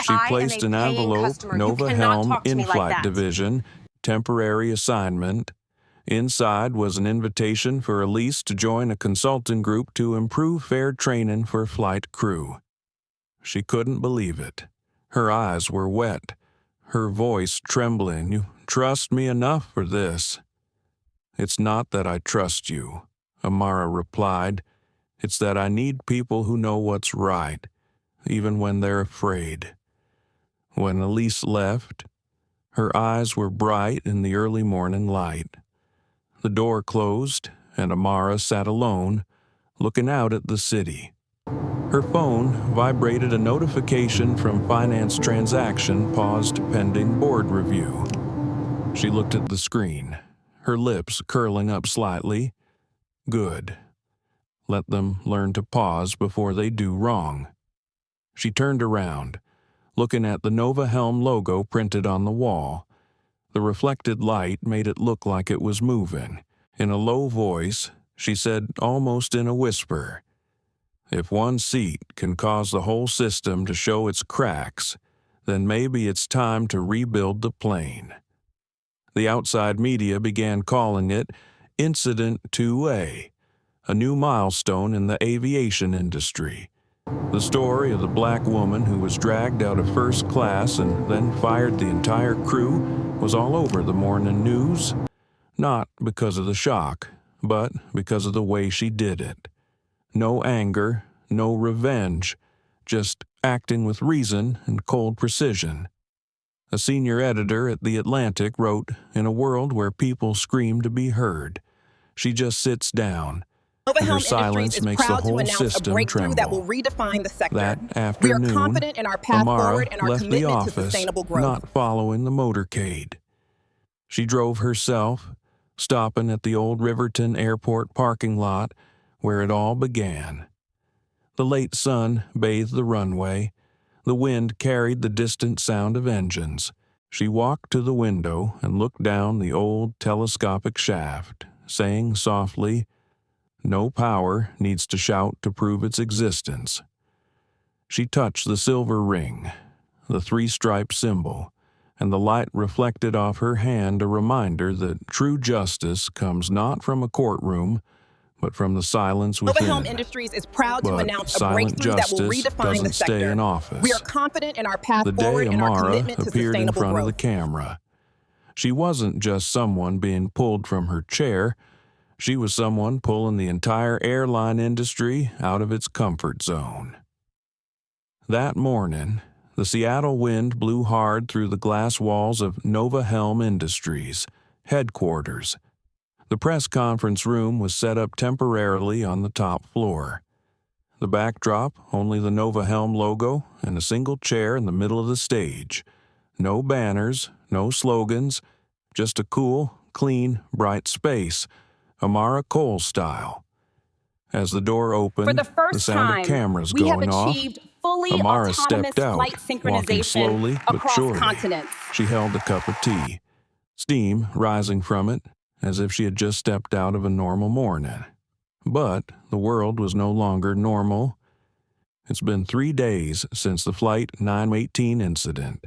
She placed an envelope, Nova Helm In-Flight Division, temporary assignment. Inside was an invitation for Elise to join a consulting group to improve fair training for flight crew. She couldn't believe it. Her eyes were wet, her voice trembling. "You trust me enough for this?" "It's not that I trust you," Amara replied. "It's that I need people who know what's right, even when they're afraid." When Elise left, her eyes were bright in the early morning light. The door closed, and Amara sat alone, looking out at the city. Her phone vibrated a notification from finance transaction paused pending board review. She looked at the screen, her lips curling up slightly. Good. Let them learn to pause before they do wrong. She turned around, looking at the Nova Helm logo printed on the wall. The reflected light made it look like it was moving. In a low voice, she said almost in a whisper, "If one seat can cause the whole system to show its cracks, then maybe it's time to rebuild the plane." The outside media began calling it Incident 2A, a new milestone in the aviation industry. The story of the black woman who was dragged out of first class and then fired the entire crew was all over the morning news, not because of the shock, but because of the way she did it. No anger, no revenge, just acting with reason and cold precision. A senior editor at The Atlantic wrote, "In a world where people scream to be heard, she just sits down, Nova and her Helm silence Industries is makes the proud to whole announce a system breakthrough that will tremble." redefine the sector. That We are afternoon, confident in our path Amara forward and our left the commitment to office, sustainable growth. not following the motorcade. She drove herself, stopping at the old Riverton Airport parking lot where it all began. The late sun bathed the runway. The wind carried the distant sound of engines. She walked to the window and looked down the old telescopic shaft, saying softly, "No power needs to shout to prove its existence." She touched the silver ring, the three-stripe symbol, and the light reflected off her hand a reminder that true justice comes not from a courtroom, but from the silence Nova within. Helm Industries is proud to But announce a silent breakthrough that will justice redefine the doesn't stay sector. in office. We are confident in our path The day forward and our Amara commitment to appeared in sustainable front of the growth. camera, she wasn't just someone being pulled from her chair. She was someone pulling the entire airline industry out of its comfort zone. That morning, the Seattle wind blew hard through the glass walls of Nova Helm Industries, headquarters. The press conference room was set up temporarily on the top floor. The backdrop, only the Nova Helm logo and a single chair in the middle of the stage. No banners, no slogans, just a cool, clean, bright space, Amara Cole style. As the door opened, For the first sound time, of cameras we have going off. achieved fully Amara autonomous stepped out, flight walking synchronization slowly but across surely. continents. She held a cup of tea, steam rising from it, as if she had just stepped out of a normal morning. But the world was no longer normal. It's been 3 days since the Flight 918 incident.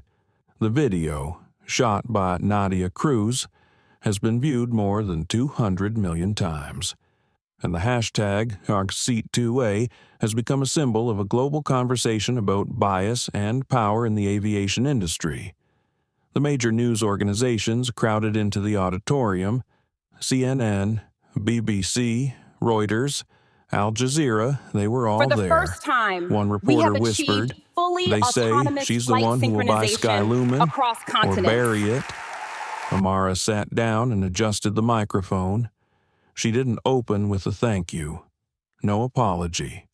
The video, shot by Nadia Cruz, has been viewed more than 200 million times. And the hashtag #ArcSeat2A has become a symbol of a global conversation about bias and power in the aviation industry. The major news organizations crowded into the auditorium. CNN, BBC, Reuters, Al Jazeera, they were all there. For the first time, One we reporter have whispered, achieved fully "They say autonomous she's the flight one who will buy synchronization SkyLumen across or continents." bury it." Amara sat down and adjusted the microphone. She didn't open with a thank you. No apology.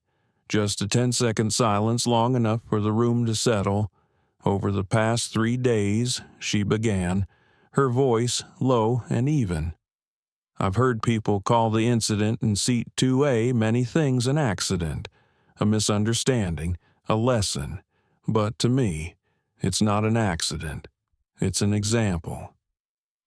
Just a 10-second silence, long enough for the room to settle. Over the past 3 days, she began, her voice low and even. "I've heard people call the incident in Seat 2A many things an accident, a misunderstanding, a lesson. But to me, it's not an accident. It's an example."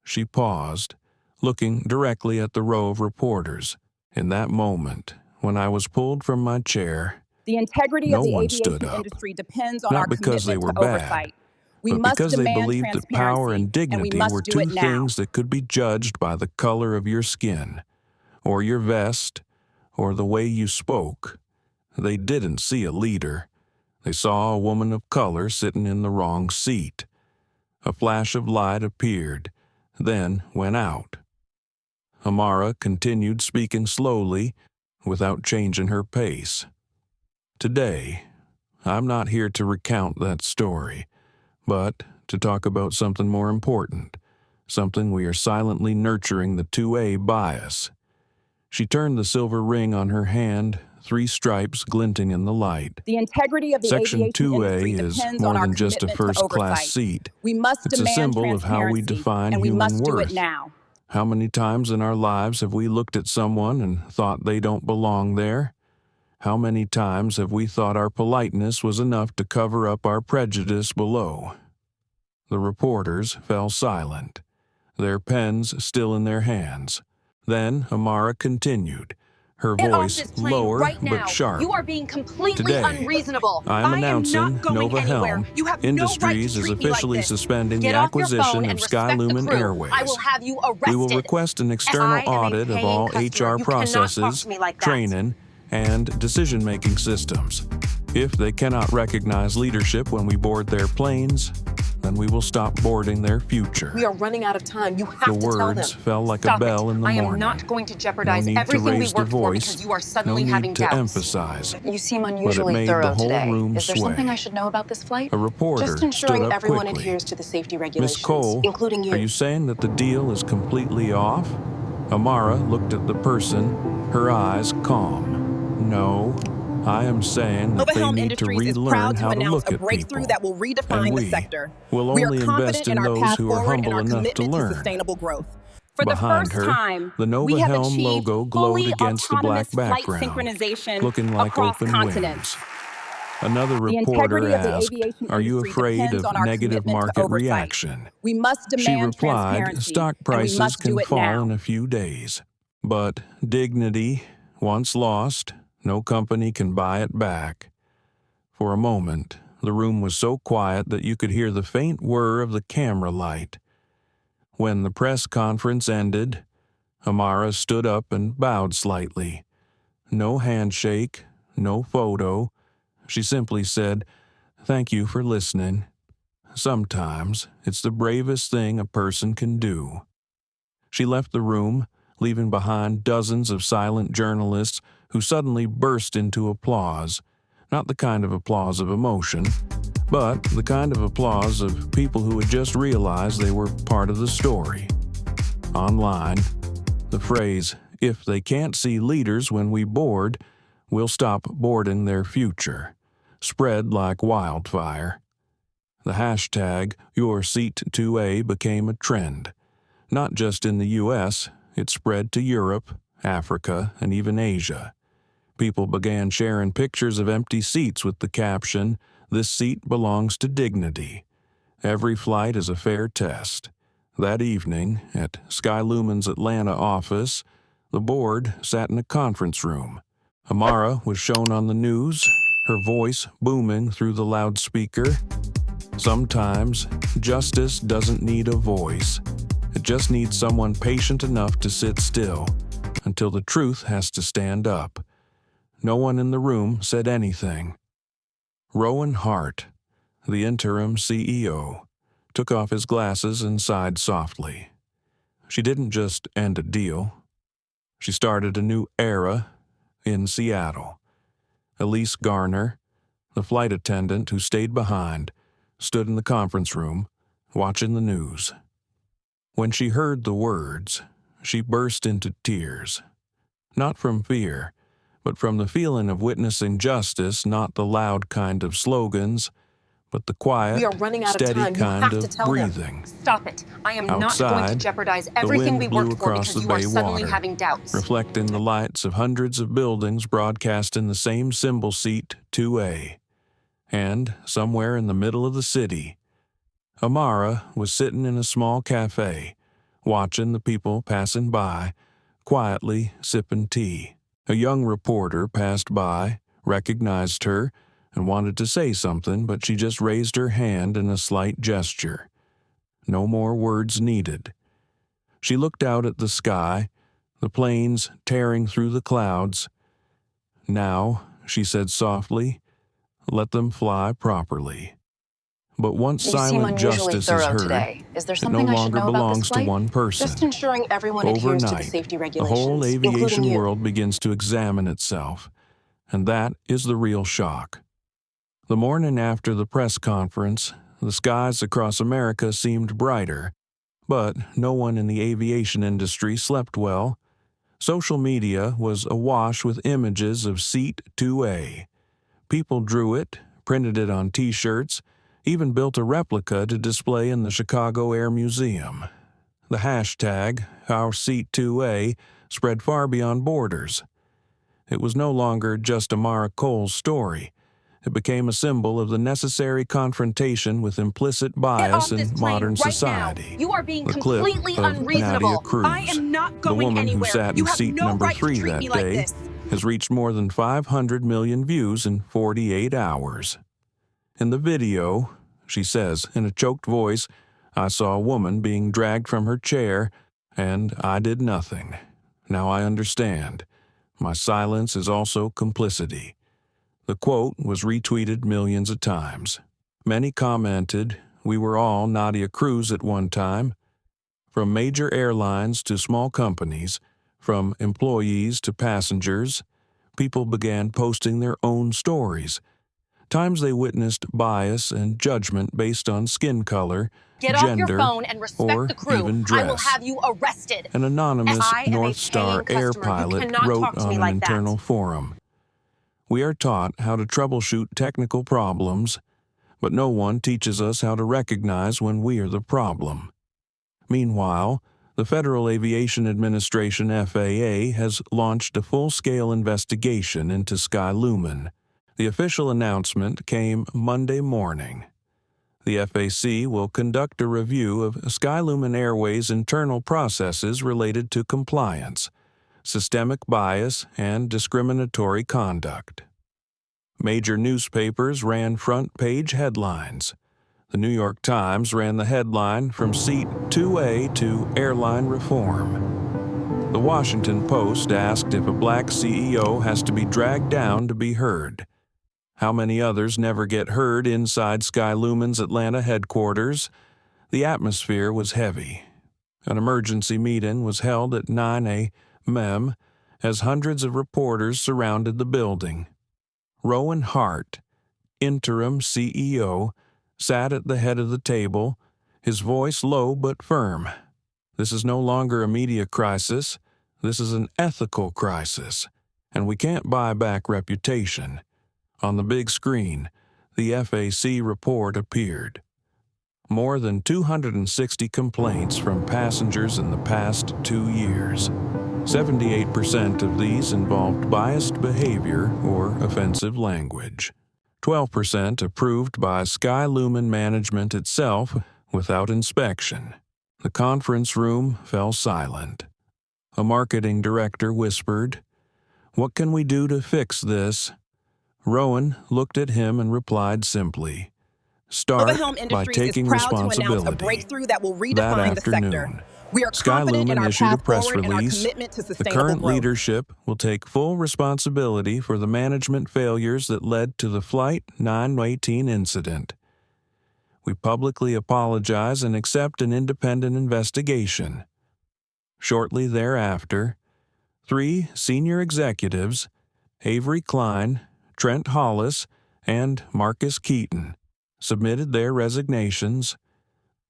She paused, looking directly at the row of reporters. In that moment, when I was pulled from my chair, The integrity no of the one aviation stood up. industry depends on our Not because they commitment were to bad, oversight. We but must because they demand believed that power and transparency, and we dignity must were do two it now. things that could be judged by the color of your skin, or your vest, or the way you spoke. They didn't see a leader. They saw a woman of color sitting in the wrong seat. A flash of light appeared, then went out. Amara continued speaking slowly, without changing her pace. Today, I'm not here to recount that story, but to talk about something more important, something we are silently nurturing, the 2A bias. She turned the silver ring on her hand, 3 stripes glinting in the light. The integrity of the Section aviation 2A industry is depends more on our than just a commitment to first-class oversight. seat. We must It's a demand symbol of how we transparency, define and we human must do worth. it now. How many times in our lives have we looked at someone and thought they don't belong there? How many times have we thought our politeness was enough to cover up our prejudice below? The reporters fell silent, their pens still in their hands. Then Amara continued, her Get off voice this plane lower right now. but sharp. You are being completely Today, unreasonable. I am not announcing going Nova anywhere. Helm You have Industries no right to is treat me like officially this. suspending Get the off your acquisition phone of and respect the SkyLumen crew. Airways. I will have you arrested. We will request an external I am a audit of paying all customer. HR You cannot talk processes, to me like that. training, and decision-making systems. If they cannot recognize leadership when we board their planes, then we will stop boarding their future. We are running out of time. You have The to tell them. words fell like Stop a bell it. in the I am morning. not going to jeopardize No need to everything we raise the worked for voice, because you are no suddenly need having to doubts. emphasize. You seem But it unusually made thorough the whole today. room Is there something sway. I should know about this flight? A reporter Just stood ensuring up everyone quickly. adheres to the safety regulations, Miss Cole, including you. are you saying that the deal is completely off? Amara looked at the person, her eyes calm. No, I am saying that Nova they Helm need to Industries is relearn proud to how to announce look a at breakthrough people. that will redefine And the we sector. will We are only invest confident in in our those path who are forward and humble our enough to commitment to learn. sustainable growth. For the Behind first her, time, the Nova we have Helm achieved logo glowed fully against the black autonomous flight background, synchronization looking like across open continents. wings. Another The reporter integrity of the asked, aviation "Are you industry afraid depends of on our negative commitment to market oversight. reaction?" We must She demand replied, transparency, "Stock and we prices must do can it fall now." in a few days, but dignity, once lost, no company can buy it back." For a moment, the room was so quiet that you could hear the faint whir of the camera light. When the press conference ended, Amara stood up and bowed slightly. No handshake, no photo. She simply said, "Thank you for listening. Sometimes it's the bravest thing a person can do." She left the room, leaving behind dozens of silent journalists who suddenly burst into applause. Not the kind of applause of emotion, but the kind of applause of people who had just realized they were part of the story. Online, the phrase, "If they can't see leaders when we board, we'll stop boarding their future," spread like wildfire. The hashtag YourSeat2A became a trend. Not just in the U.S., it spread to Europe, Africa, and even Asia. People began sharing pictures of empty seats with the caption, "This seat belongs to dignity." Every flight is a fair test. That evening, at SkyLumen's Atlanta office, the board sat in a conference room. Amara was shown on the news, her voice booming through the loudspeaker. Sometimes, justice doesn't need a voice. It just needs someone patient enough to sit still, until the truth has to stand up. No one in the room said anything. Rowan Hart, the interim CEO, took off his glasses and sighed softly. She didn't just end a deal. She started a new era in Seattle. Elise Garner, the flight attendant who stayed behind, stood in the conference room, watching the news. When she heard the words, she burst into tears. Not from fear, but from the feeling of witnessing justice, not the loud kind of slogans, but the quiet, We are running out of steady time. You kind have to of tell breathing. them. Stop it. I am not going to Outside, jeopardize the everything wind we blew worked for across because the you are bay suddenly water, having doubts. reflecting the lights of hundreds of buildings broadcasting the same symbol seat 2A. And, somewhere in the middle of the city, Amara was sitting in a small cafe, watching the people passing by, quietly sipping tea. A young reporter passed by, recognized her, and wanted to say something, but she just raised her hand in a slight gesture. No more words needed. She looked out at the sky, the planes tearing through the clouds. "Now," she said softly, "let them fly properly." But once You seem silent unusually justice is thorough heard, today. Is there it no something I should longer know about this belongs to flight? one person. Just ensuring everyone adheres to the Overnight, safety the regulations, whole including aviation you. world begins to examine itself, and that is the real shock. The morning after the press conference, the skies across America seemed brighter, but no one in the aviation industry slept well. Social media was awash with images of Seat 2A. People drew it, printed it on T-shirts, even built a replica to display in the Chicago Air Museum. The hashtag, #OurSeat2A, spread far beyond borders. It was no longer just Amara Cole's story. It became a symbol of the necessary confrontation with implicit bias in modern society. You are being The clip completely of unreasonable. Nadia Cruz, I am not the going woman anywhere. who sat You in have seat no number right to 3 treat that me like day, this. has reached more than 500 million views in 48 hours. In the video, she says in a choked voice, "I saw a woman being dragged from her chair, and I did nothing. Now I understand. My silence is also complicity." The quote was retweeted millions of times. Many commented, "We were all Nadia Cruz at one time." From major airlines to small companies, from employees to passengers, people began posting their own stories. Times they witnessed bias and judgment based on skin color, Get off your gender, phone and respect or the crew. even I will dress. have you arrested. An anonymous I am a North Star paying Air customer. You pilot cannot wrote talk to on me an like that. internal forum, "We are taught how to troubleshoot technical problems, but no one teaches us how to recognize when we are the problem." Meanwhile, the Federal Aviation Administration (FAA) has launched a full-scale investigation into SkyLumen. The official announcement came Monday morning. The FAC will conduct a review of SkyLumen Airways' internal processes related to compliance, systemic bias, and discriminatory conduct. Major newspapers ran front-page headlines. The New York Times ran the headline, "From Seat 2A to Airline Reform." The Washington Post asked if a black CEO has to be dragged down to be heard. How many others never get heard inside SkyLumen's Atlanta headquarters? The atmosphere was heavy. An emergency meeting was held at 9 a.m. as hundreds of reporters surrounded the building. Rowan Hart, interim CEO, sat at the head of the table, his voice low but firm. "This is no longer a media crisis. This is an ethical crisis, and we can't buy back reputation." On the big screen, the FAC report appeared. More than 260 complaints from passengers in the past 2 years. 78% of these involved biased behavior or offensive language. 12% approved by SkyLumen management itself without inspection. The conference room fell silent. A marketing director whispered, "What can we do to fix this?" Rowan looked at him and replied simply, "Start Helm by Industries taking is proud to announce a responsibility." breakthrough that will That redefine the sector. afternoon, We are confident in SkyLumen our issued a path press forward and our release. commitment to The sustainable current growth. leadership will take full responsibility for the management failures that led to the Flight 918 incident. We publicly apologize and accept an independent investigation. Shortly thereafter, 3 senior executives, Avery Klein, Trent Hollis, and Marcus Keaton, submitted their resignations.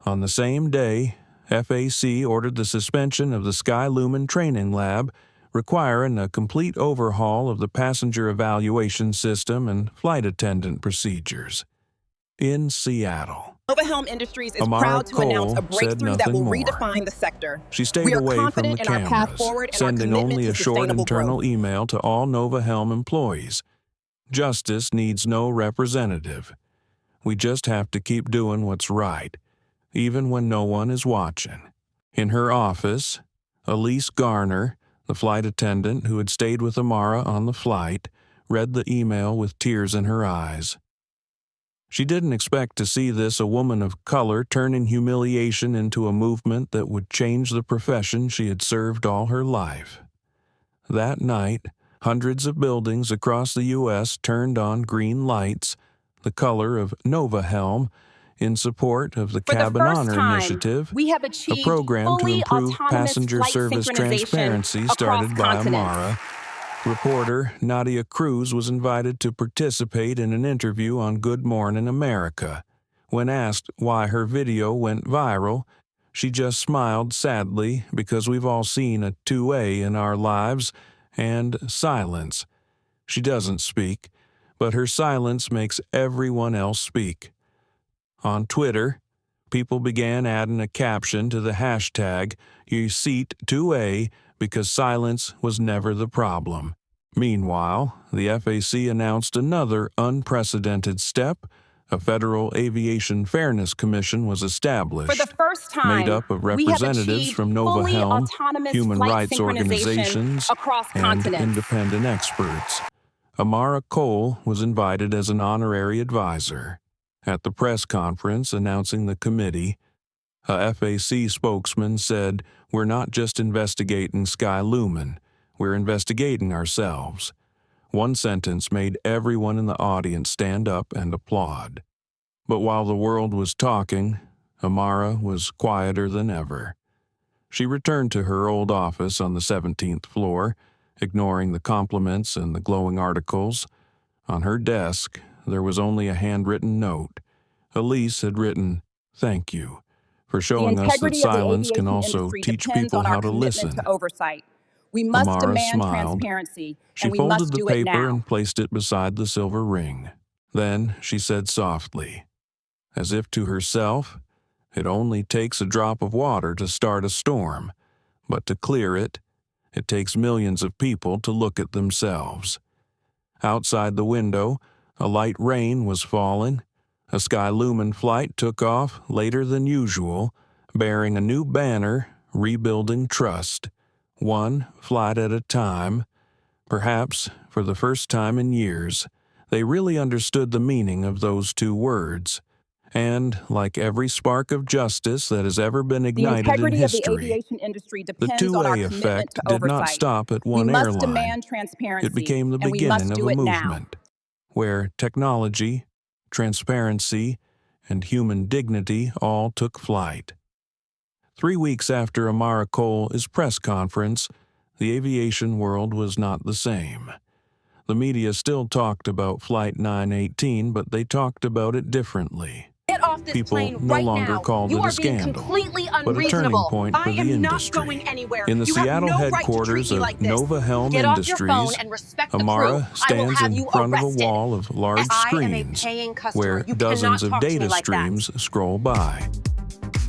On the same day, FAC ordered the suspension of the SkyLumen training lab, requiring a complete overhaul of the passenger evaluation system and flight attendant procedures. In Seattle, Helm Industries is Amara proud to announce a Cole said breakthrough that will nothing more. redefine the sector. She stayed We are away from the confident in our path cameras, forward and our sending commitment only to a short sustainable internal growth. email to all Helm employees. Justice needs no representative. We just have to keep doing what's right, even when no one is watching. In her office, Elise Garner, the flight attendant who had stayed with Amara on the flight, read the email with tears in her eyes. She didn't expect to see this, a woman of color turning humiliation into a movement that would change the profession she had served all her life. That night, hundreds of buildings across the U.S. turned on green lights, the color of Helm, in support of the For the Cabin first Honor time, Initiative, we have a achieved program to fully improve autonomous passenger flight service synchronization transparency across started by continents. Amara. Reporter Nadia Cruz was invited to participate in an interview on Good Morning America. When asked why her video went viral, she just smiled sadly because we've all seen a 2A in our lives, and silence. She doesn't speak, but her silence makes everyone else speak. On Twitter, people began adding a caption to the hashtag #YouSeat2A because silence was never the problem. Meanwhile, the FAC announced another unprecedented step. A Federal Aviation Fairness Commission was established, For the first time, made up of we have representatives achieved from fully Helm, autonomous human flight rights synchronization organizations, across and continents. independent experts. Amara Cole was invited as an honorary advisor. At the press conference announcing the committee, a FAC spokesman said, "We're not just investigating SkyLumen, we're investigating ourselves." One sentence made everyone in the audience stand up and applaud. But while the world was talking, Amara was quieter than ever. She returned to her old office on the 17th floor, ignoring the compliments and the glowing articles. On her desk, there was only a handwritten note. Elise had written, "Thank you," for showing us that silence can also teach people how to listen. To oversight. We must Amara demand smiled. transparency, She and we folded must the do it paper now. and placed it beside the silver ring. Then she said softly, as if to herself, "It only takes a drop of water to start a storm, but to clear it, it takes millions of people to look at themselves." Outside the window, a light rain was falling. A SkyLumen flight took off later than usual, bearing a new banner, Rebuilding Trust, one flight at a time. Perhaps, for the first time in years, they really understood the meaning of those 2 words. And, like every spark of justice that has ever been The ignited in integrity of the history, aviation industry the depends on our 2A commitment effect to did not oversight. stop at We one must airline. demand transparency, It became the and we must beginning of do a it now. movement, where technology, transparency, and human dignity all took flight. 3 weeks after Amara Cole's press conference, the aviation world was not the same. The media still talked about Flight 918, but they talked about it differently. It off this People plane no right longer now. called You it a are being scandal, completely but a turning unreasonable. point for I the am not industry. going anywhere. In the You have Seattle no right to headquarters treat me of like this. Nova Helm Get off your phone Industries, and respect the crew. Amara I will stands have in you front of a arrested. wall of large I am a screens paying customer. where You dozens cannot of talk to me data like that. streams scroll by.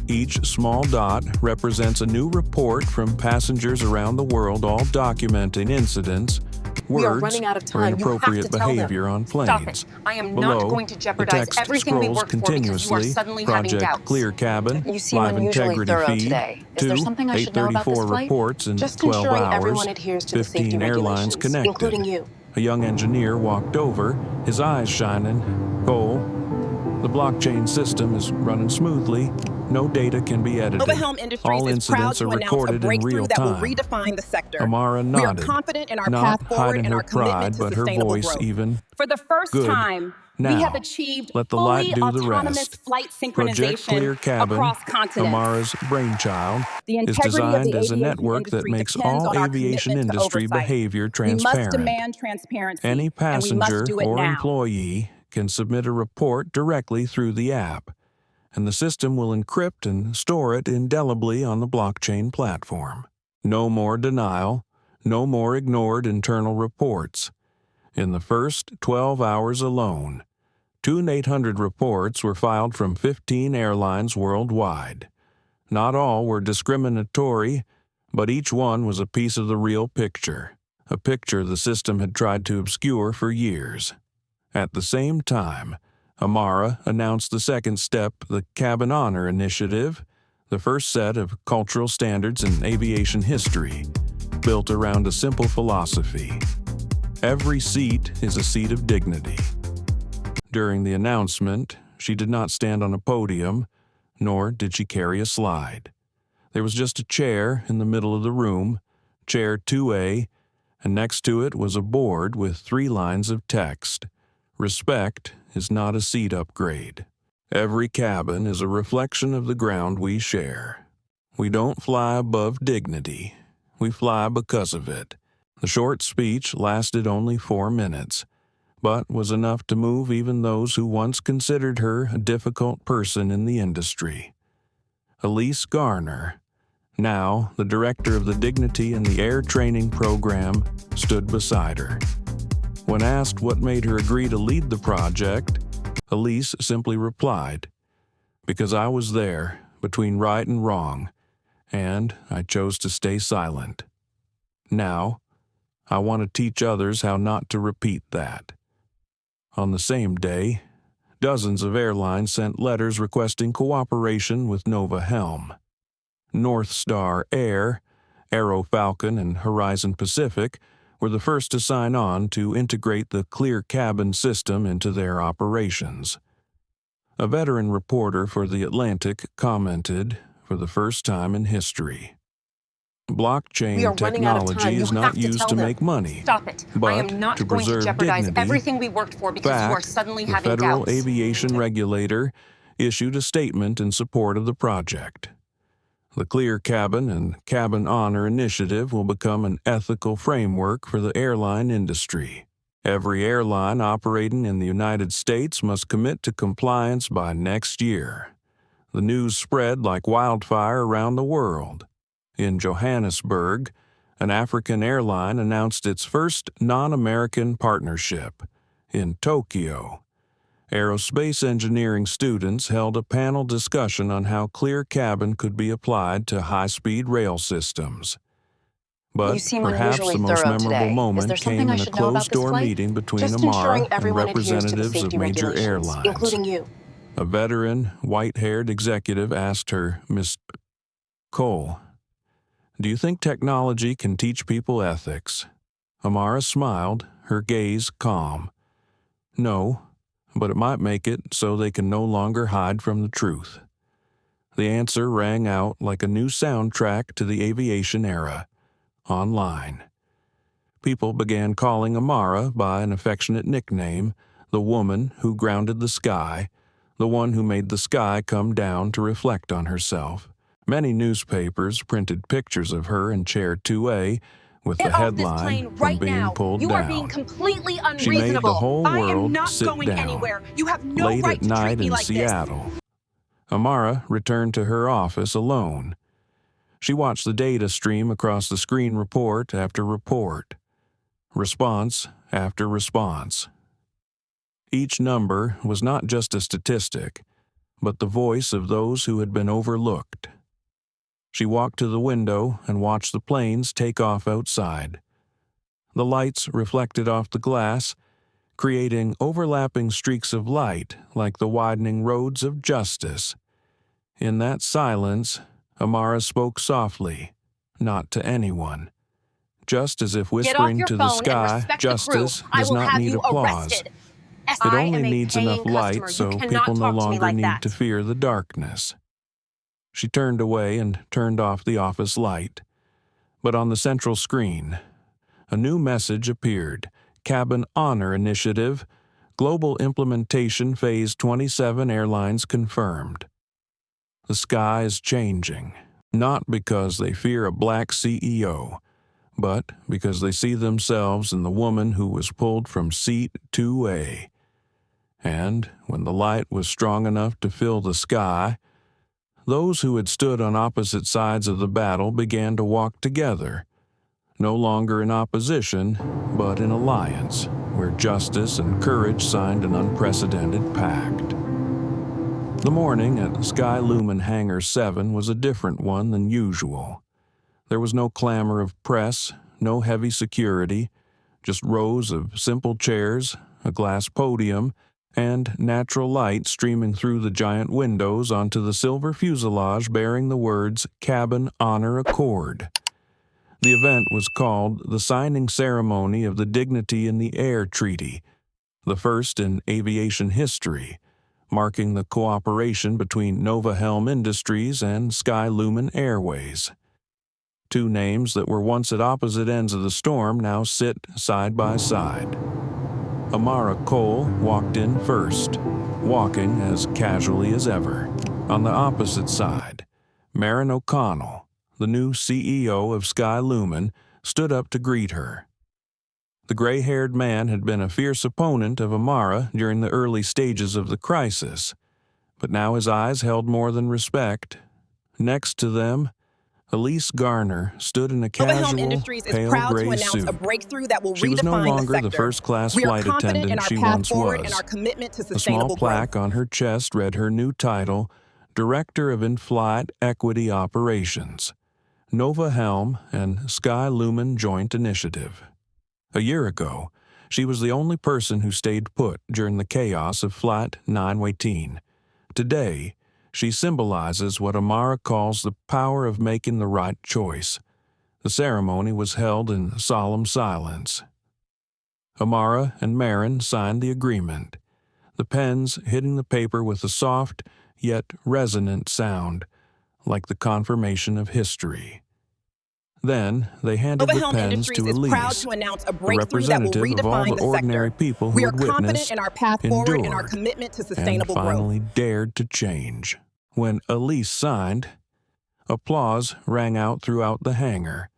Each small dot represents a new report from passengers around the world, all documenting incidents, We are words, running out of or time. You have inappropriate to tell them. behavior on Stop planes. it. I am Below, not going to the jeopardize text everything we scrolls worked for because you are continuously. suddenly having Project doubts. Clear Cabin, You seem live unusually integrity thorough feed, today. Is there 2, something I should know about this 834 flight? reports in Just 12 ensuring hours, everyone adheres to the 15 safety airlines regulations, connected. including you. A young engineer walked over, his eyes shining. Cole, the blockchain system is running smoothly. No data can be edited. Nova Helm Industries All is proud incidents to are announce a recorded in breakthrough real that will time. redefine the sector. Amara We are nodded, confident in our not path forward hiding and her our commitment pride, to but her sustainable voice growth. even. For the first Good. time, we Now, have achieved let the fully light do the autonomous rest. flight Project Clear synchronization Cabin, across continents. Amara's brainchild, The is integrity of designed the as a aviation network that industry makes depends all on our aviation commitment to industry oversight. behavior We must transparent. demand transparency, Any and we must passenger do it or now. employee can submit a report directly through the app, and the system will encrypt and store it indelibly on the blockchain platform. No more denial, no more ignored internal reports. In the first 12 hours alone, 2,800 reports were filed from 15 airlines worldwide. Not all were discriminatory, but each one was a piece of the real picture, a picture the system had tried to obscure for years. At the same time, Amara announced the second step, the Cabin Honor Initiative, the first set of cultural standards in aviation history, built around a simple philosophy. Every seat is a seat of dignity. During the announcement, she did not stand on a podium, nor did she carry a slide. There was just a chair in the middle of the room, chair 2A, and next to it was a board with 3 lines of text. Respect is not a seat upgrade. Every cabin is a reflection of the ground we share. We don't fly above dignity. We fly because of it. The short speech lasted only 4 minutes, but was enough to move even those who once considered her a difficult person in the industry. Elise Garner, now the director of the Dignity in the Air Training Program, stood beside her. When asked what made her agree to lead the project, Elise simply replied, "Because I was there, between right and wrong, and I chose to stay silent. Now, I want to teach others how not to repeat that." On the same day, dozens of airlines sent letters requesting cooperation with Nova Helm. North Star Air, Aero Falcon, and Horizon Pacific were the first to sign on to integrate the Clear Cabin system into their operations. A veteran reporter for The Atlantic commented, for the first time in history, "Blockchain We are running out of time. technology You is have not to used tell to them. make money, Stop it. I but am not to going to preserve jeopardize dignity." everything we worked for because you are Fact, suddenly the having Federal doubts. Aviation Regulator issued a statement in support of the project. The Clear Cabin and Cabin Honor Initiative will become an ethical framework for the airline industry. Every airline operating in the United States must commit to compliance by next year. The news spread like wildfire around the world. In Johannesburg, an African airline announced its first non-American partnership. In Tokyo, aerospace engineering students held a panel discussion on how Clear Cabin could be applied to high-speed rail systems. But You seem perhaps unusually the most thorough memorable today. Is moment there something came I in a should know about this closed-door flight? meeting between Just Amara ensuring and everyone adheres to the representatives of safety major regulations, airlines. including you. A veteran, white-haired executive asked her, "Miss Cole, do you think technology can teach people ethics?" Amara smiled, her gaze calm. "No, but it might make it so they can no longer hide from the truth." The answer rang out like a new soundtrack to the aviation era, online. People began calling Amara by an affectionate nickname, the woman who grounded the sky, the one who made the sky come down to reflect on herself. Many newspapers printed pictures of her in Chair 2A with the Get off this headline plane from right being now. pulled You are being down. completely She made the unreasonable. whole I am world not sit going down. anywhere. You have no Late right at to treat night me in like this. Seattle, Amara returned to her office alone. She watched the data stream across the screen, report after report, response after response. Each number was not just a statistic, but the voice of those who had been overlooked. She walked to the window and watched the planes take off outside. The lights reflected off the glass, creating overlapping streaks of light like the widening roads of justice. In that silence, Amara spoke softly, not to anyone, just as if whispering to the sky, justice does not need applause. It only needs enough light so people no longer need to fear the darkness. She turned away and turned off the office light. But on the central screen, a new message appeared: Cabin Honor Initiative, Global Implementation Phase 27 Airlines confirmed. The sky is changing, not because they fear a black CEO, but because they see themselves in the woman who was pulled from seat 2A. And when the light was strong enough to fill the sky, those who had stood on opposite sides of the battle began to walk together, no longer in opposition, but in alliance, where justice and courage signed an unprecedented pact. The morning at SkyLumen Hangar 7 was a different one than usual. There was no clamor of press, no heavy security, just rows of simple chairs, a glass podium, and natural light streaming through the giant windows onto the silver fuselage bearing the words Cabin Honor Accord. The event was called the signing ceremony of the Dignity in the Air Treaty, the first in aviation history, marking the cooperation between Nova Helm Industries and SkyLumen Airways. Two names that were once at opposite ends of the storm now sit side by side. Amara Cole walked in first, walking as casually as ever. On the opposite side, Maren O'Connell, the new CEO of SkyLumen, stood up to greet her. The gray-haired man had been a fierce opponent of Amara during the early stages of the crisis, but now his eyes held more than respect. Next to them, Elise Garner stood in a casual, pale gray suit. She was no longer the first-class flight attendant she once was. A small plaque on her chest read her new title, Director of In-Flight Equity Operations, Nova Helm and SkyLumen Joint Initiative. A year ago, she was the only person who stayed put during the chaos of Flight 918. Today, she symbolizes what Amara calls the power of making the right choice. The ceremony was held in solemn silence. Amara and Maren signed the agreement, the pens hitting the paper with a soft yet resonant sound, like the confirmation of history. Then they handed the pens to Elise, a representative of all the ordinary people who had witnessed, endured, and finally dared to change. When Elise signed, applause rang out throughout the hangar,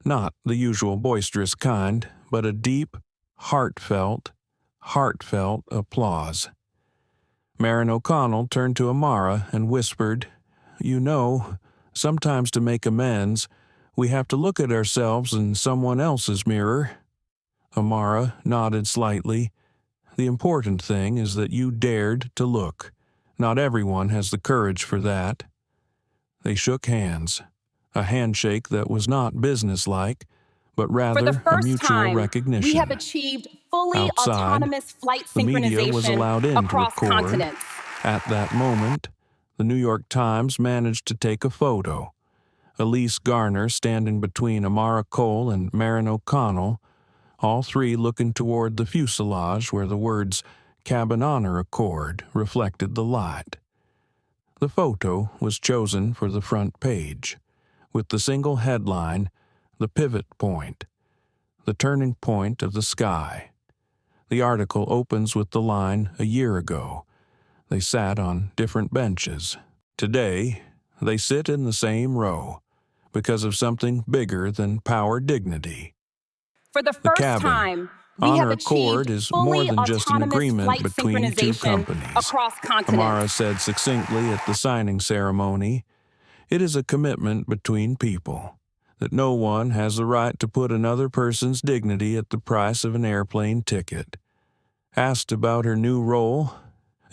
not the usual boisterous kind, but a deep, heartfelt applause. Maren O'Connell turned to Amara and whispered, "You know, sometimes to make amends, we have to look at ourselves in someone else's mirror." Amara nodded slightly. "The important thing is that you dared to look. Not everyone has the courage for that." They shook hands, a handshake that was not businesslike, but rather a mutual recognition. We have achieved fully Outside, autonomous flight the media was allowed synchronization in to across record. continents. At that moment, the New York Times managed to take a photo. Elise Garner standing between Amara Cole and Maren O'Connell, all three looking toward the fuselage where the words Cabin Honor Accord reflected the light. The photo was chosen for the front page, with the single headline, "The Pivot Point," the turning point of the sky. The article opens with the line, "A year ago, they sat on different benches. Today, they sit in the same row, because of something bigger than power dignity." For the first cabin, time, Amara Cole is more than just an agreement between two companies, across continents. Amara said succinctly at the signing ceremony. It is a commitment between people, that no one has the right to put another person's dignity at the price of an airplane ticket. Asked about her new role,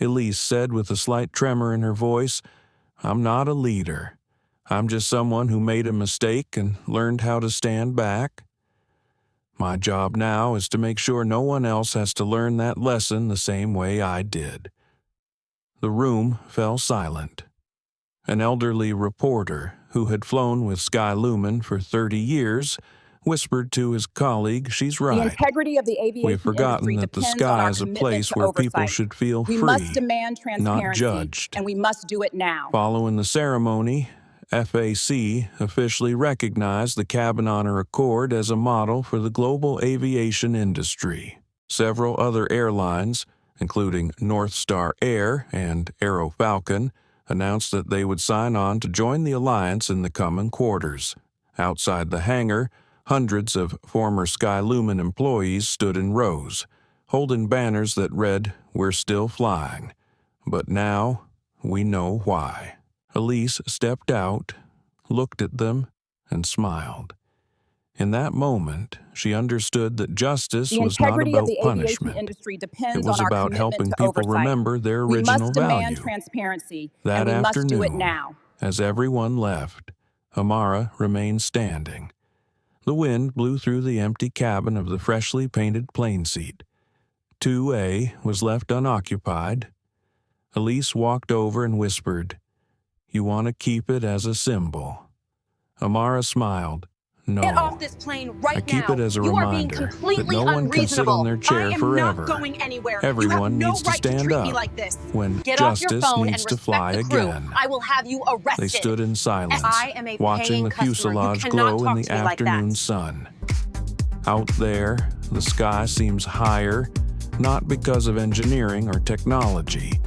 Elise said with a slight tremor in her voice, "I'm not a leader. I'm just someone who made a mistake and learned how to stand back. My job now is to make sure no one else has to learn that lesson the same way I did." The room fell silent. An elderly reporter who had flown with SkyLumen for 30 years whispered to his colleague, "She's right. The integrity of the aviation We've forgotten that the sky is a place where people should feel free, we must demand transparency, not judged." and we must do it now. Following the ceremony, FAC officially recognized the Cabin Honor Accord as a model for the global aviation industry. Several other airlines, including North Star Air and Aero Falcon, announced that they would sign on to join the alliance in the coming quarters. Outside the hangar, hundreds of former SkyLumen employees stood in rows, holding banners that read, "We're still flying. But now, we know why." Elise stepped out, looked at them, and smiled. In that moment, she understood that justice was not about punishment. It was about helping people remember their original value. That afternoon, as everyone left, Amara remained standing. The wind blew through the empty cabin of the freshly painted plane seat. 2A was left unoccupied. Elise walked over and whispered, "You want to keep it as a symbol." Amara smiled. "No, Get off this plane right I keep now. it as a You are being reminder that completely no one can sit on their chair I am forever. not going anywhere. Everyone you have needs no to right stand treat up me like this. when Get off your justice phone needs and to fly respect the crew. again." I will have you arrested. They stood in silence, I am a watching paying the customer. You fuselage cannot glow in talk the to me like afternoon that. sun. Out there, the sky seems higher, not because of engineering or technology,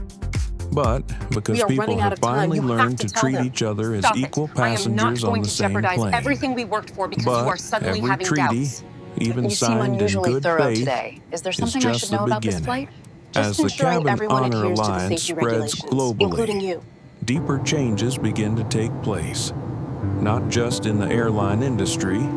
but because We are people running out have of time. finally You have learned to to tell treat them. each other as Stop it. equal I am not passengers going on the to same jeopardize plane. everything we worked for because But you are suddenly every having treaty, doubts. even You seem signed in unusually good thorough faith, today. Is there is something I just should the know about this beginning. flight? As Just the ensuring Cabin everyone Honor adheres to the Alliance safety spreads regulations, globally, including you. deeper changes begin to take place, not just in the airline industry,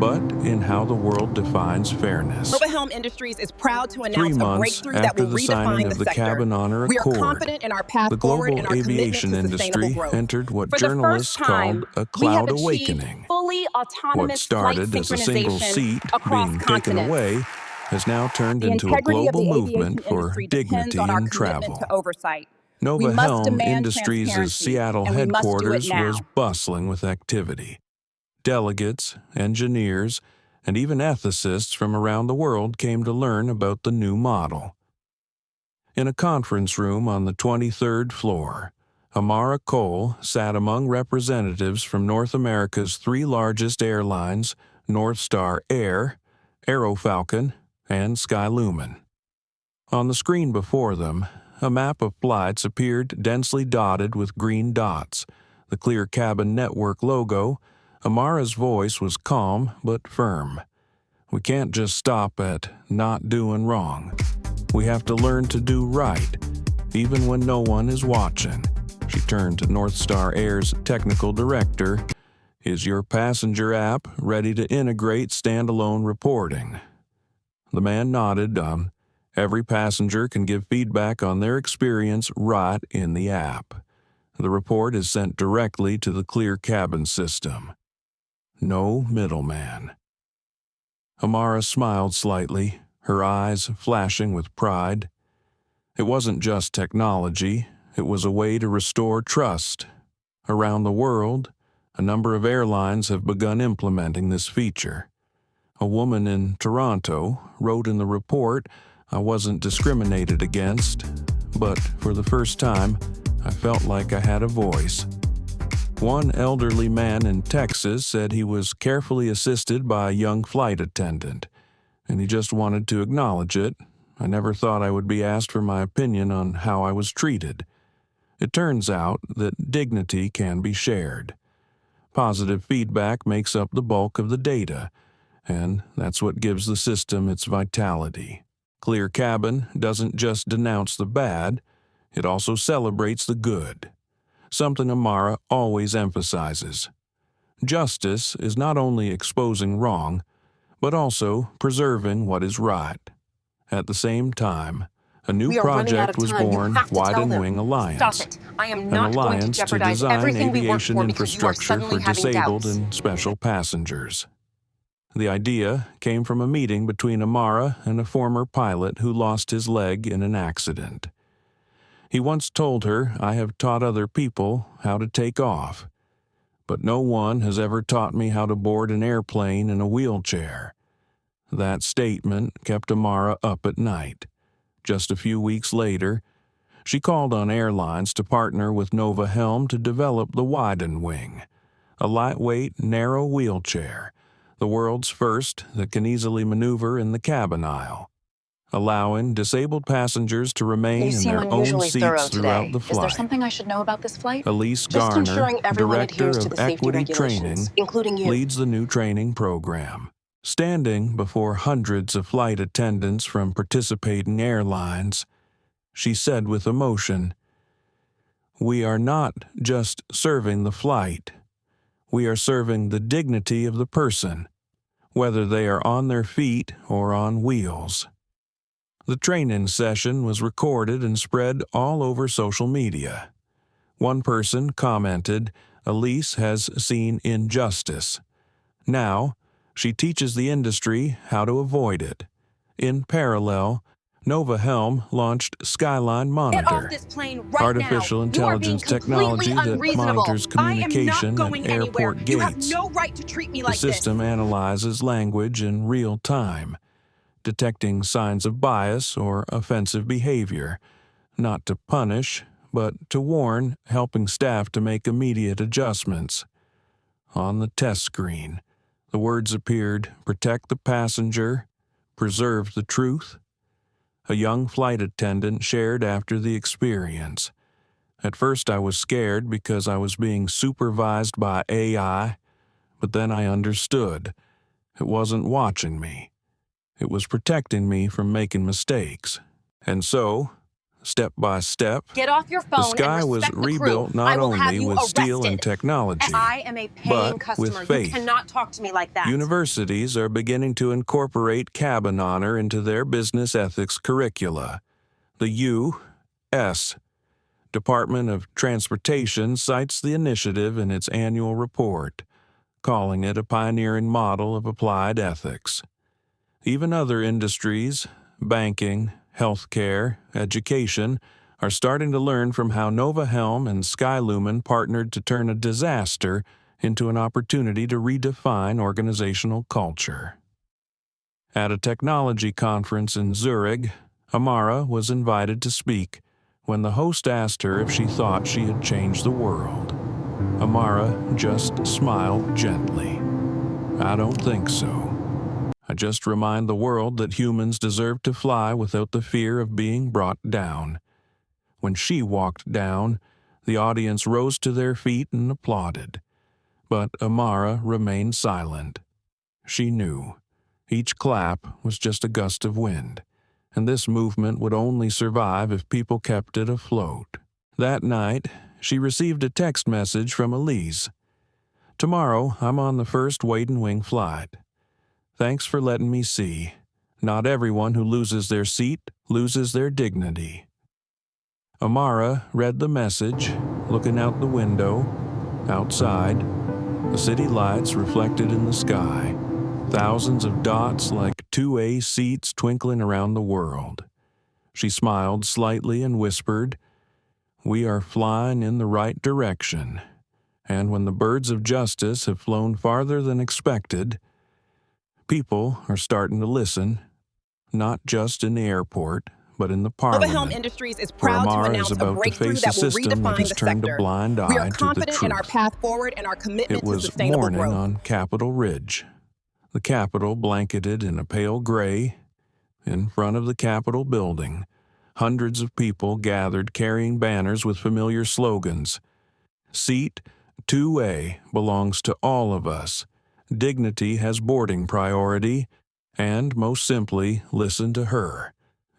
but in how the world defines fairness. Helm Industries is proud to 3 announce a months breakthrough that after will the signing redefine of the the sector. Cabin Honor We are Accord, confident in our path the forward global and our commitment aviation to sustainable industry growth. entered what For the journalists first time, called a we have cloud achieved awakening. fully What autonomous flight started as a single synchronization seat across being taken continents. away has now turned The into a integrity of global the movement aviation for industry depends dignity on our in commitment travel. to oversight. We Nova must Helm demand Industries' transparency, Seattle and we must do it headquarters now. was bustling with activity. Delegates, engineers, and even ethicists from around the world came to learn about the new model. In a conference room on the 23rd floor, Amara Cole sat among representatives from North America's 3 largest airlines, North Star Air, Aero Falcon, and SkyLumen. On the screen before them, a map of flights appeared densely dotted with green dots, the Clear Cabin Network logo. Amara's voice was calm but firm. "We can't just stop at not doing wrong. We have to learn to do right, even when no one is watching." She turned to North Star Air's technical director. "Is your passenger app ready to integrate standalone reporting?" The man nodded. Every passenger can give feedback on their experience right in the app. The report is sent directly to the Clear Cabin system. No middleman. Amara smiled slightly, her eyes flashing with pride. It wasn't just technology, it was a way to restore trust. Around the world, a number of airlines have begun implementing this feature. A woman in Toronto wrote in the report, "I wasn't discriminated against, but for the first time, I felt like I had a voice." One elderly man in Texas said he was carefully assisted by a young flight attendant, and he just wanted to acknowledge it. "I never thought I would be asked for my opinion on how I was treated." It turns out that dignity can be shared. Positive feedback makes up the bulk of the data, and that's what gives the system its vitality. Clear Cabin doesn't just denounce the bad, it also celebrates the good, something Amara always emphasizes. Justice is not only exposing wrong, but also preserving what is right. At the same time, a new project was born, Wide and Wing Alliance. Stop it. I am An not going to alliance to jeopardize design everything we work aviation for because you are infrastructure for suddenly having disabled doubts. and special passengers. The idea came from a meeting between Amara and a former pilot who lost his leg in an accident. He once told her, "I have taught other people how to take off, but no one has ever taught me how to board an airplane in a wheelchair." That statement kept Amara up at night. Just a few weeks later, she called on airlines to partner with Nova Helm to develop the Wide and Wing, a lightweight, narrow wheelchair, the world's first that can easily maneuver in the cabin aisle, allowing disabled passengers to remain in their own seats throughout the flight. Is there something I should know about this flight? Elise Just Garner, ensuring everyone Director adheres to of the safety Equity regulations, Training, including you. leads the new training program. Standing before hundreds of flight attendants from participating airlines, she said with emotion, "We are not just serving the flight. We are serving the dignity of the person, whether they are on their feet or on wheels." The training session was recorded and spread all over social media. One person commented, "Elise has seen injustice. Now, she teaches the industry how to avoid it." In parallel, Nova Helm launched SkyLumen Get off Monitor, this plane right artificial now. intelligence You are being technology completely that unreasonable. monitors communication I am not going at airport anywhere. You have gates. no right to treat me The like this. system analyzes language in real time, detecting signs of bias or offensive behavior, not to punish, but to warn, helping staff to make immediate adjustments. On the test screen, the words appeared, "Protect the passenger, preserve the truth." A young flight attendant shared after the experience. "At first I was scared because I was being supervised by AI, but then I understood. It wasn't watching me. It was protecting me from making mistakes." And so, step by step, Get off your phone the sky and was respect the rebuilt crew. not I will have only you with steel and arrested. technology, I am a paying but customer. with faith. You cannot talk to me like that. Universities are beginning to incorporate cabin honor into their business ethics curricula. The U.S. Department of Transportation cites the initiative in its annual report, calling it a pioneering model of applied ethics. Even other industries, banking, healthcare, education, are starting to learn from how Nova Helm and SkyLumen partnered to turn a disaster into an opportunity to redefine organizational culture. At a technology conference in Zurich, Amara was invited to speak when the host asked her if she thought she had changed the world. Amara just smiled gently. "I don't think so. I just remind the world that humans deserve to fly without the fear of being brought down." When she walked down, the audience rose to their feet and applauded. But Amara remained silent. She knew. Each clap was just a gust of wind, and this movement would only survive if people kept it afloat. That night, she received a text message from Elise. "Tomorrow, I'm on the first Wade and Wing flight. Thanks for letting me see. Not everyone who loses their seat loses their dignity." Amara read the message, looking out the window. Outside, the city lights reflected in the sky, thousands of dots like 2A seats twinkling around the world. She smiled slightly and whispered, "We are flying in the right direction, and when the birds of justice have flown farther than expected, people are starting to listen, not just in the airport, but in the Nova parliament." Helm Industries is where proud to Amara announce is a about to breakthrough face a that will system that redefine has the turned a sector. blind We eye are to the confident in our truth. path forward and our commitment It to was sustainable morning growth. on Capitol Ridge, the Capitol blanketed in a pale gray. In front of the Capitol building, hundreds of people gathered carrying banners with familiar slogans. "Seat 2A belongs to all of us. dignity has boarding priority, and most simply, listen to her.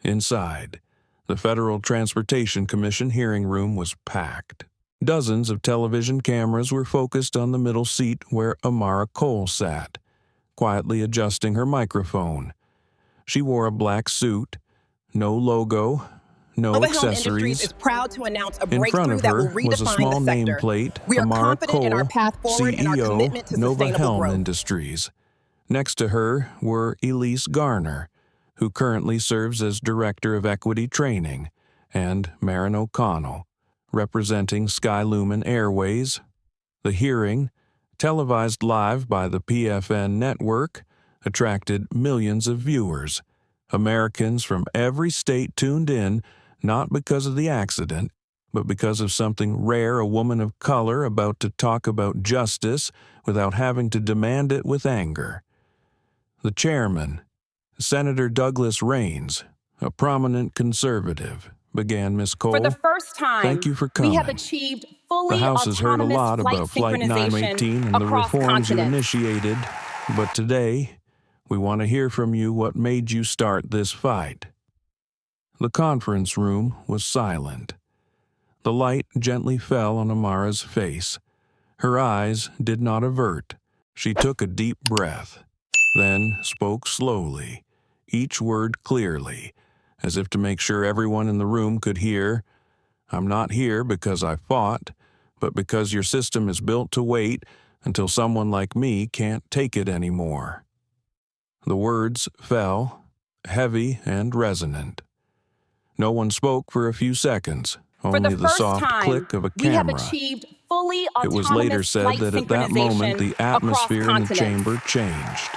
Inside, the Federal Transportation Commission hearing room was packed. Dozens of television cameras were focused on the middle seat where Amara Cole sat, quietly adjusting her microphone. She wore a black suit, no logo, no accessories. Is proud to announce a In front breakthrough of that will her was a redefine small the sector. nameplate, We are Amara confident in Cole, our path forward and our commitment to CEO, Nova sustainable Helm growth. Industries. Next to her were Elise Garner, who currently serves as Director of Equity Training, and Marin O'Connell, representing SkyLumen Airways. The hearing, televised live by the PFN network, attracted millions of viewers. Americans from every state tuned in, not because of the accident, but because of something rare, a woman of color about to talk about justice without having to demand it with anger. The chairman, Senator Douglas Raines, a prominent conservative, began Ms. Cole. For the first time, Thank you for coming. we have achieved fully The House has heard a lot about Flight 918 and the reforms you initiated, but today we want to hear from you what made you start this fight. The conference room was silent. The light gently fell on Amara's face. Her eyes did not avert. She took a deep breath, then spoke slowly, each word clearly, as if to make sure everyone in the room could hear. I'm not here because I fought, but because your system is built to wait until someone like me can't take it anymore. The words fell, heavy and resonant. No one spoke for a few seconds, only the soft click of a camera. It was later said that at that moment the atmosphere in the chamber changed.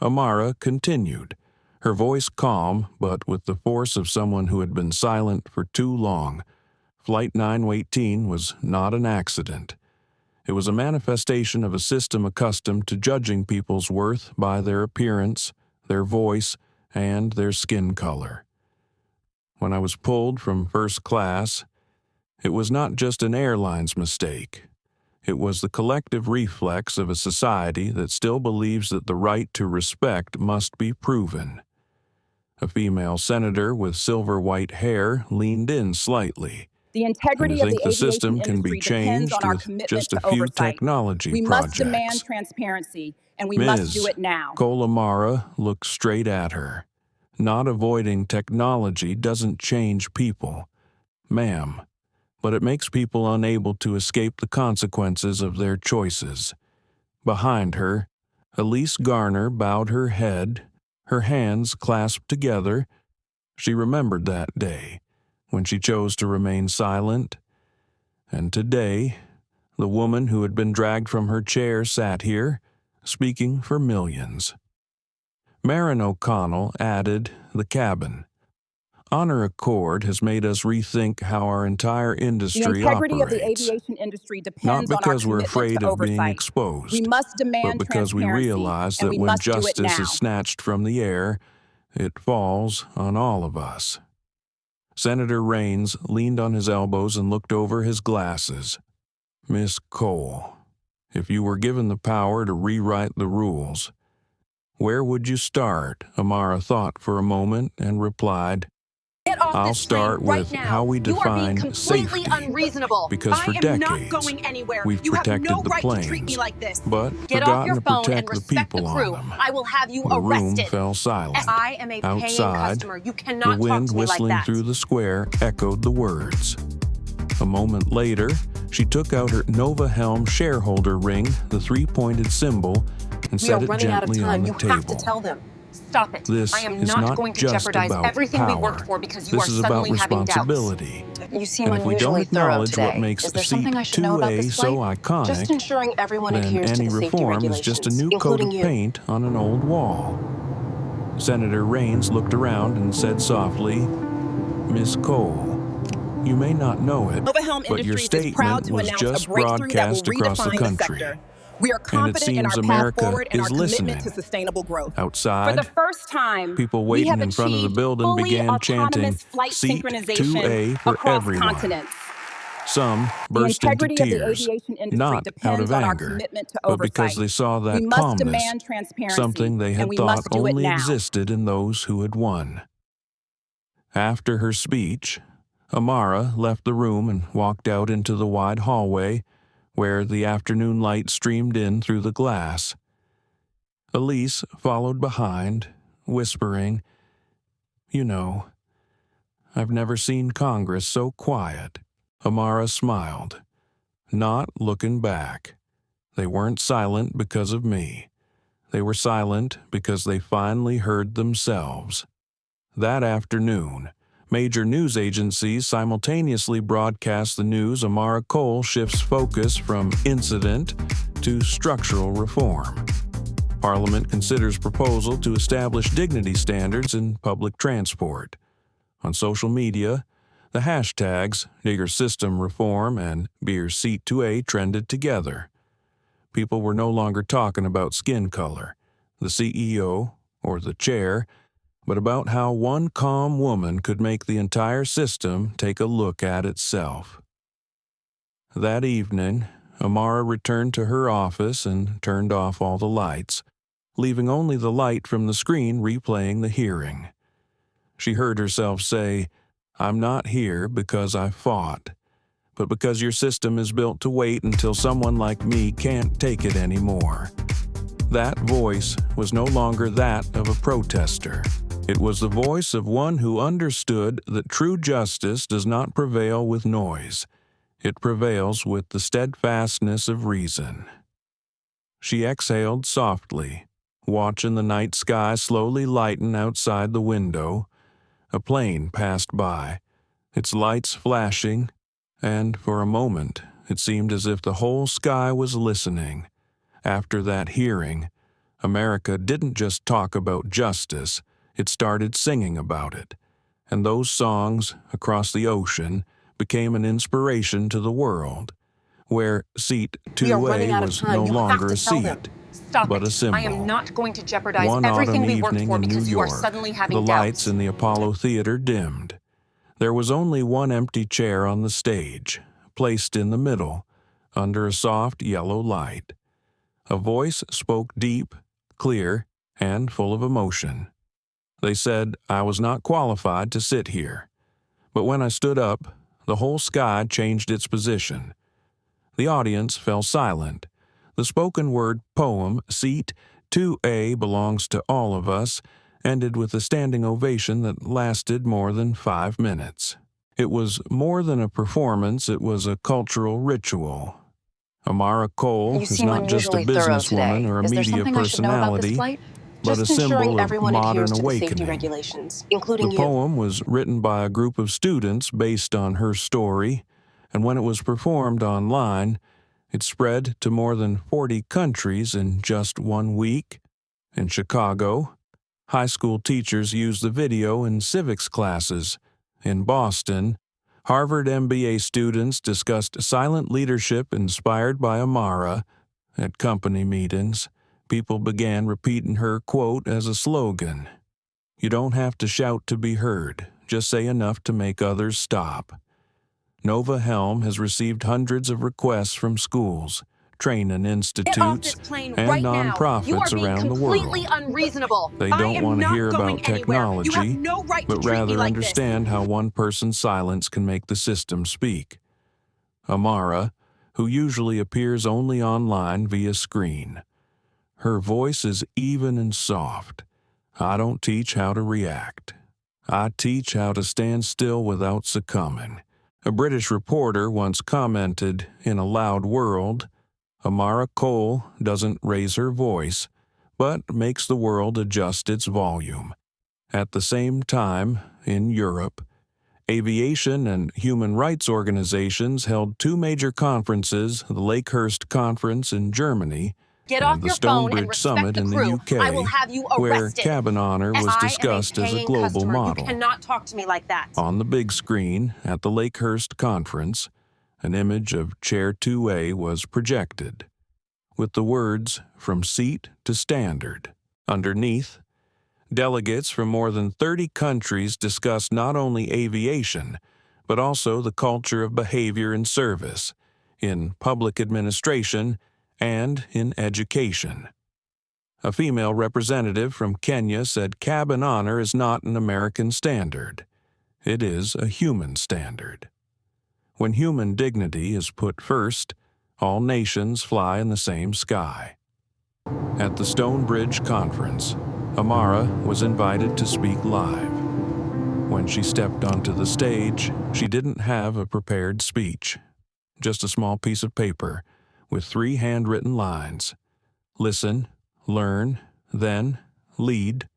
Amara continued, her voice calm, but with the force of someone who had been silent for too long. Flight 918 was not an accident. It was a manifestation of a system accustomed to judging people's worth by their appearance, their voice, and their skin color. When I was pulled from first class, it was not just an airline's mistake. It was the collective reflex of a society that still believes that the right to respect must be proven. A female senator with silver-white hair leaned in slightly. The integrity and of the system can be changed on our with commitment just a to few oversight. technology We projects. must demand transparency, and we must do it now. Cole Amara looked straight at her. Not avoiding technology doesn't change people, ma'am, but it makes people unable to escape the consequences of their choices. Behind her, Elise Garner bowed her head, her hands clasped together. She remembered that day, when she chose to remain silent. And today, the woman who had been dragged from her chair sat here, speaking for millions. Marin O'Connell added the cabin. Honor Accord has made us rethink how our entire industry operates. The integrity of the aviation industry depends Not because on our we're commitment afraid to of being oversight. exposed, We must demand but because we realize that when justice is snatched from the air, it falls on all of us. Senator Raines leaned on his elbows and looked over his glasses. Miss Cole, if you were given the power to rewrite the rules, where would you start? Amara thought for a moment and replied, I'll start with how we define safety, because for decades we've protected the planes, but forgotten to protect the people on them. I will have you The room arrested. fell silent. I am a paying Outside, customer. You the cannot wind talk to me like whistling that. through the square echoed the words. A moment later, she took out her Nova Helm shareholder ring, the three-pointed symbol, and set it gently on the You table. have to tell them. Stop it. This I am is not going to just jeopardize about everything power. we worked for because you This are is about suddenly having doubts. responsibility. You seem And if we don't unusually thorough acknowledge today. what makes Is there Seat something I should know about 2A this so flight? iconic, Just ensuring everyone then adheres to any the safety reform is just a regulations, new coat including of you. paint on an old wall. Senator Raines looked around and said softly, Miss Cole, you may not know it, Nova Helm but your Industries is proud statement to was announce just a breakthrough that will broadcast across the redefine the country. sector. We are And it confident in our seems path America forward and is our commitment listening. to sustainable growth. Outside, For the first time, people we waiting have in front of the achieved building fully began chanting, autonomous flight Seat synchronization 2A for across everyone. continents. Some The burst into integrity of the tears, aviation industry not out depends of on our anger, commitment to but because oversight. they saw that We must calmness, demand transparency, something they and had we thought must do it only now. existed in those who had won. After her speech, Amara left the room and walked out into the wide hallway where the afternoon light streamed in through the glass. Elise followed behind, whispering, "You know, I've never seen Congress so quiet." Amara smiled, not looking back. They weren't silent because of me. They were silent because they finally heard themselves. That afternoon, major news agencies simultaneously broadcast the news Amara Cole shifts focus from incident to structural reform. Parliament considers proposal to establish dignity standards in public transport. On social media, the hashtags Nigger System Reform and Beer Seat 2A trended together. People were no longer talking about skin color, the CEO, or the chair, but about how one calm woman could make the entire system take a look at itself. That evening, Amara returned to her office and turned off all the lights, leaving only the light from the screen replaying the hearing. She heard herself say, "I'm not here because I fought, but because your system is built to wait until someone like me can't take it anymore." That voice was no longer that of a protester. It was the voice of one who understood that true justice does not prevail with noise. It prevails with the steadfastness of reason. She exhaled softly, watching the night sky slowly lighten outside the window. A plane passed by, its lights flashing, and for a moment it seemed as if the whole sky was listening. After that hearing, America didn't just talk about justice, it started singing about it. And those songs, across the ocean, became an inspiration to the world, where seat We are running 2A out of was time. no You longer have a to tell them. seat, Stop but it. a symbol. I am not going to jeopardize One everything autumn we worked evening for in New because you are York, suddenly the having lights doubts. in the Apollo Theater dimmed. There was only one empty chair on the stage, placed in the middle, under a soft yellow light. A voice spoke deep, clear, and full of emotion. They said I was not qualified to sit here. But when I stood up, the whole sky changed its position. The audience fell silent. The spoken word poem, Seat 2A Belongs to All of Us, ended with a standing ovation that lasted more than 5 minutes. It was more than a performance, it was a cultural ritual. Amara Cole You is seem not just a unusually thorough businesswoman today. or a Is there media something I should know about this personality, flight? but Just a ensuring symbol of everyone modern adheres to the safety awakening. regulations, including The you. poem was written by a group of students based on her story, and when it was performed online, it spread to more than 40 countries in just 1 week. In Chicago, high school teachers used the video in civics classes. In Boston, Harvard MBA students discussed silent leadership inspired by Amara. At company meetings, people began repeating her quote as a slogan. "You don't have to shout to be heard, just say enough to make others stop." Nova Helm has received hundreds of requests from schools, training Get off institutes, this plane and right now. You are nonprofits being around the completely world. unreasonable. They I don't am want to not hear going about anywhere. You have technology, no right to but treat me rather like understand how one person's silence can make the system speak. Amara, who usually appears only online via screen. Her voice is even and soft. I don't teach how to react. I teach how to stand still without succumbing. A British reporter once commented, in a loud world, Amara Cole doesn't raise her voice, but makes the world adjust its volume. At the same time, in Europe, aviation and human rights organizations held 2 major conferences, the Lakehurst Conference in Germany Get and off the your phone and Stonebridge respect Summit the in the crew. I will UK, have you where arrested. cabin honor was I am discussed a as a paying global customer. model. You cannot talk to me like that. On the big screen at the Lakehurst Conference, an image of Chair 2A was projected, with the words, "From Seat to Standard." Underneath, delegates from more than 30 countries discussed not only aviation, but also the culture of behavior and service, in public administration, and in education. A female representative from Kenya said cabin honor is not an American standard. It is a human standard. When human dignity is put first, all nations fly in the same sky. At the Stonebridge Conference, Amara was invited to speak live. When she stepped onto the stage, she didn't have a prepared speech, just a small piece of paper with 3 handwritten lines. Listen, learn, then lead.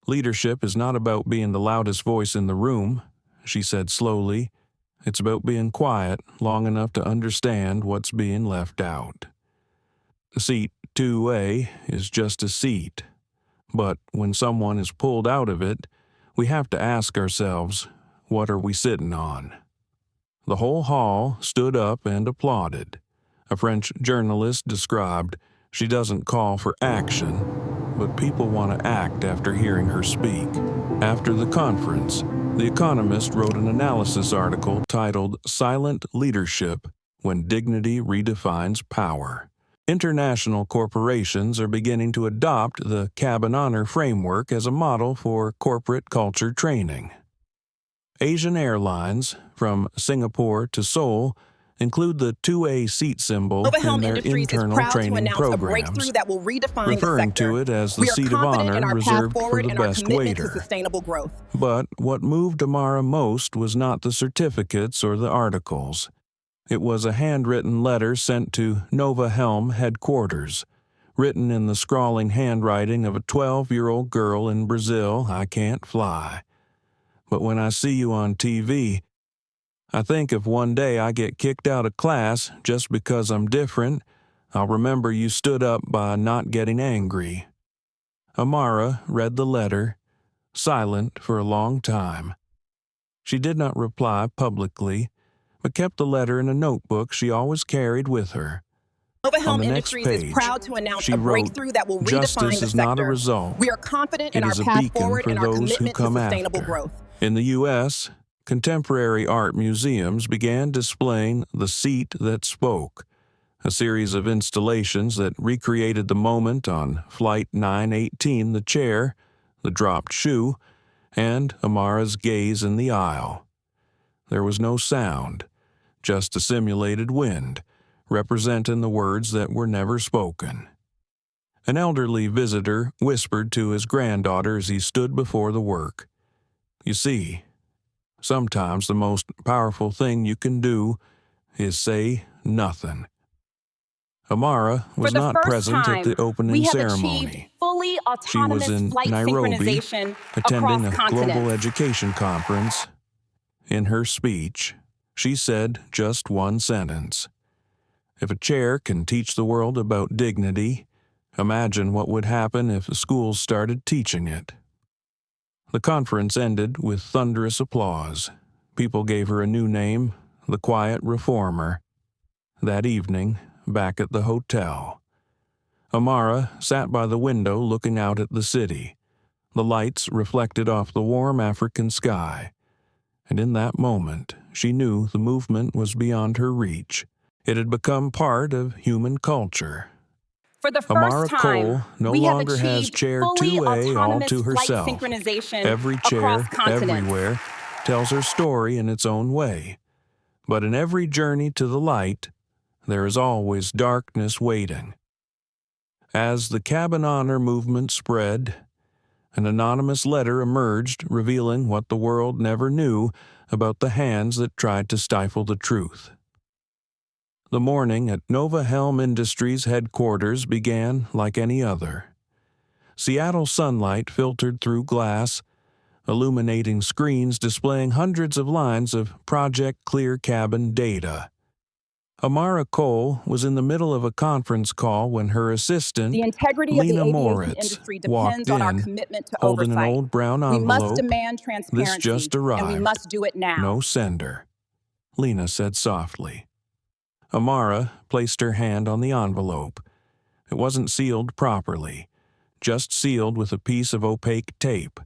Leadership is not about being the loudest voice in the room, she said slowly. It's about being quiet long enough to understand what's being left out. Seat 2A is just a seat, but when someone is pulled out of it, we have to ask ourselves, what are we sitting on? The whole hall stood up and applauded. A French journalist described, she doesn't call for action, but people want to act after hearing her speak. After the conference, The Economist wrote an analysis article titled Silent Leadership When Dignity Redefines Power. International corporations are beginning to adopt the cabin honor framework as a model for corporate culture training. Asian airlines, from Singapore to Seoul, include the 2A seat symbol in their internal training programs, referring to it as the seat of honor reserved for the best waiter. But what moved Amara most was not the certificates or the articles. It was a handwritten letter sent to Nova Helm headquarters, written in the scrawling handwriting of a 12-year-old girl in Brazil. I can't fly. But when I see you on TV, I think if one day I get kicked out of class just because I'm different, I'll remember you stood up by not getting angry. Amara read the letter, silent for a long time. She did not reply publicly, but kept the letter in a notebook she always carried with her. On the next page, she wrote, "Justice is not a result. It is a beacon for those who come after." In the U.S., contemporary art museums began displaying The Seat That Spoke, a series of installations that recreated the moment on Flight 918, the chair, the dropped shoe, and Amara's gaze in the aisle. There was no sound, just a simulated wind, representing the words that were never spoken. An elderly visitor whispered to his granddaughter as he stood before the work, "You see, sometimes the most powerful thing you can do is say nothing." Amara was not present at the opening ceremony. She was in Nairobi, attending a global education conference. In her speech, she said just one sentence. If a chair can teach the world about dignity, imagine what would happen if schools started teaching it. The conference ended with thunderous applause. People gave her a new name, the Quiet Reformer. That evening, back at the hotel, Amara sat by the window looking out at the city. The lights reflected off the warm African sky. And in that moment, she knew the movement was beyond her reach. It had become part of human culture. For the first Amara time, Cole no longer has chair 2A all to herself. Every chair, everywhere, tells her story in its own way. But in every journey to the light, there is always darkness waiting. As the cabin honor movement spread, an anonymous letter emerged revealing what the world never knew about the hands that tried to stifle the truth. The morning at Nova Helm Industries headquarters began like any other. Seattle sunlight filtered through glass, illuminating screens displaying hundreds of lines of Project Clear Cabin data. Amara Cole was in the middle of a conference call when her assistant, Lena Moritz, walked in, holding an old brown envelope. "This just arrived. And we must do it now." No sender," Lena said softly. Amara placed her hand on the envelope. It wasn't sealed properly, just sealed with a piece of opaque tape.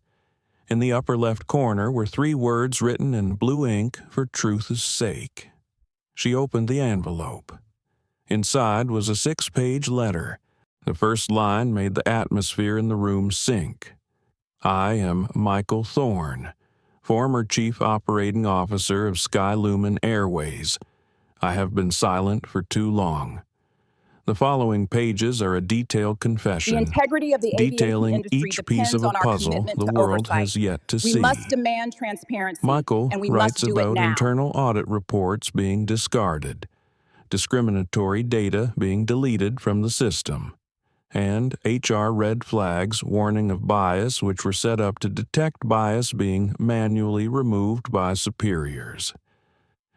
In the upper left corner were 3 words written in blue ink for truth's sake. She opened the envelope. Inside was a 6-page letter. The first line made the atmosphere in the room sink. I am Michael Thorne, former Chief Operating Officer of SkyLumen Airways. I have been silent for too long. The following pages are a detailed confession, The integrity of the aviation detailing industry each piece depends of a on our puzzle commitment the to world oversight. has yet to We see. must demand transparency, Michael and we writes must do it about now. internal audit reports being discarded, discriminatory data being deleted from the system, and HR red flags warning of bias which were set up to detect bias being manually removed by superiors.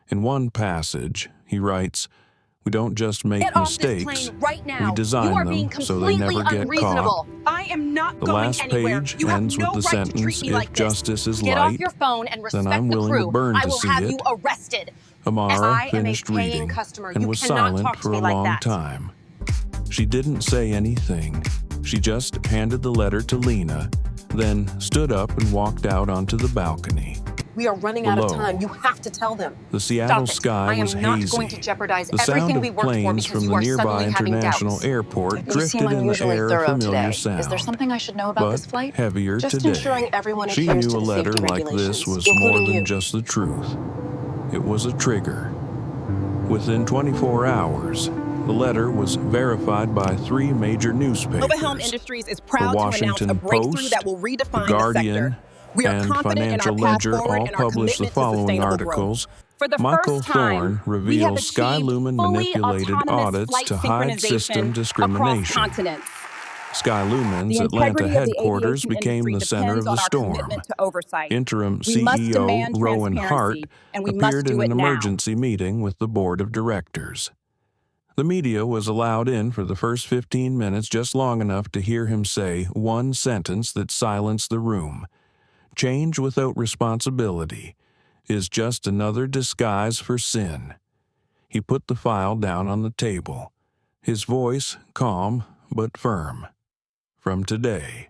In one passage, he writes, "We don't just make Get off this mistakes, plane right now. we design You are being them so they completely never get unreasonable. caught." I am not The going last anywhere. page You have ends no with the right to treat sentence, me "If like this. justice is Get off light, your phone and respect then I'm the willing crew. to burn I to will see have it." you arrested. Amara I am a finished paying reading customer. and You was cannot silent talk to for me a like long that. time. She didn't say anything. She just handed the letter to Lena, then stood up and walked out onto the balcony. We are running out of Below, time. You have to tell them. The Seattle Stop it. sky was I am not hazy. going to jeopardize The sound everything of we worked for planes because from you the are nearby suddenly having International doubts. Airport You drifted seem in the unusually air a thorough familiar today. sound. Is there something I should know about But this flight? heavier Just today. ensuring everyone She adheres knew to a the letter safety like this regulations, was more including than you. just the truth. It was a trigger. Within 24 hours, the letter was verified by 3 major newspapers. Overhelm Industries is The proud to announce Washington a breakthrough Post, that will The redefine the Guardian, sector. We are and confident in our Financial path Ledger forward all and our published the commitment to following sustainable articles. growth. For the Michael first time, Thorne we have reveals achieved SkyLumen fully manipulated autonomous audits flight to hide system synchronization discrimination. across continents. SkyLumen's The Atlanta integrity of the headquarters aviation became industry the center depends of the on our storm. commitment to oversight. Interim We must CEO demand Rowan Hart transparency, and we must appeared in do an it now. emergency meeting with the board of directors. The media was allowed in for the first 15 minutes, just long enough to hear him say one sentence that silenced the room. Change without responsibility is just another disguise for sin. He put the file down on the table, his voice calm but firm. From today,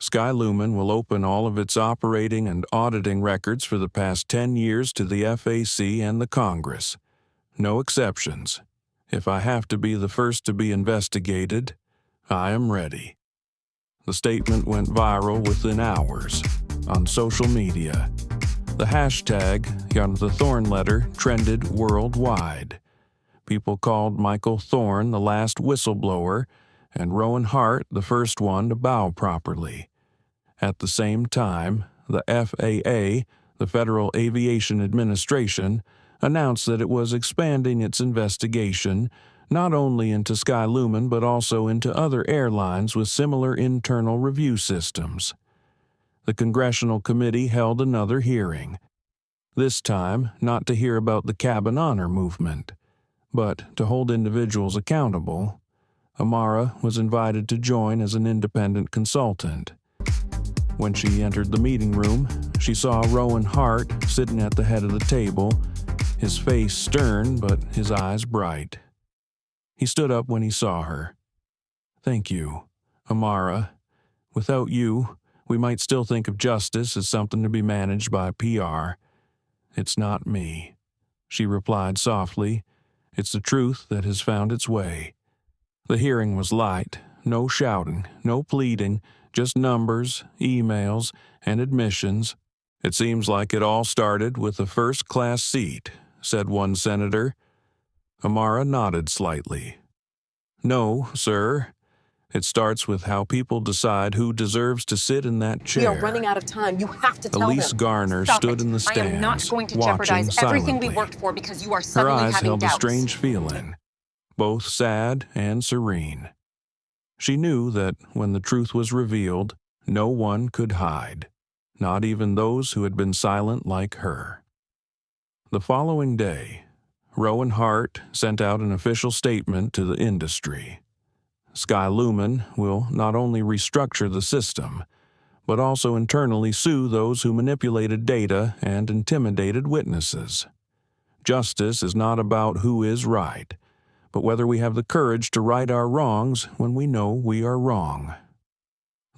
SkyLumen will open all of its operating and auditing records for the past 10 years to the FAC and the Congress. No exceptions. If I have to be the first to be investigated, I am ready. The statement went viral within hours on social media. The hashtag on the Thorne letter trended worldwide. People called Michael Thorne the last whistleblower and Rowan Hart the first one to bow properly. At the same time, the FAA, the Federal Aviation Administration, announced that it was expanding its investigation not only into SkyLumen but also into other airlines with similar internal review systems. The Congressional Committee held another hearing, this time not to hear about the cabin honor movement, but to hold individuals accountable. Amara was invited to join as an independent consultant. When she entered the meeting room, she saw Rowan Hart sitting at the head of the table, his face stern but his eyes bright. He stood up when he saw her. "Thank you, Amara. Without you, we might still think of justice as something to be managed by PR. It's not me," she replied softly. "It's the truth that has found its way." The hearing was light, no shouting, no pleading, just numbers, emails, and admissions. "It seems like it all started with a first-class seat," said one senator. Amara nodded slightly. "No, sir. It starts with how people decide who deserves to sit in that chair." We are running out of time. You have to tell Elise them. Garner Stop stood it. in the I am not stands, going to watching jeopardize everything we silently. worked for because you are Her suddenly eyes having held doubts. a strange feeling, both sad and serene. She knew that when the truth was revealed, no one could hide, not even those who had been silent like her. The following day, Rowan Hart sent out an official statement to the industry. SkyLumen will not only restructure the system, but also internally sue those who manipulated data and intimidated witnesses. Justice is not about who is right, but whether we have the courage to right our wrongs when we know we are wrong.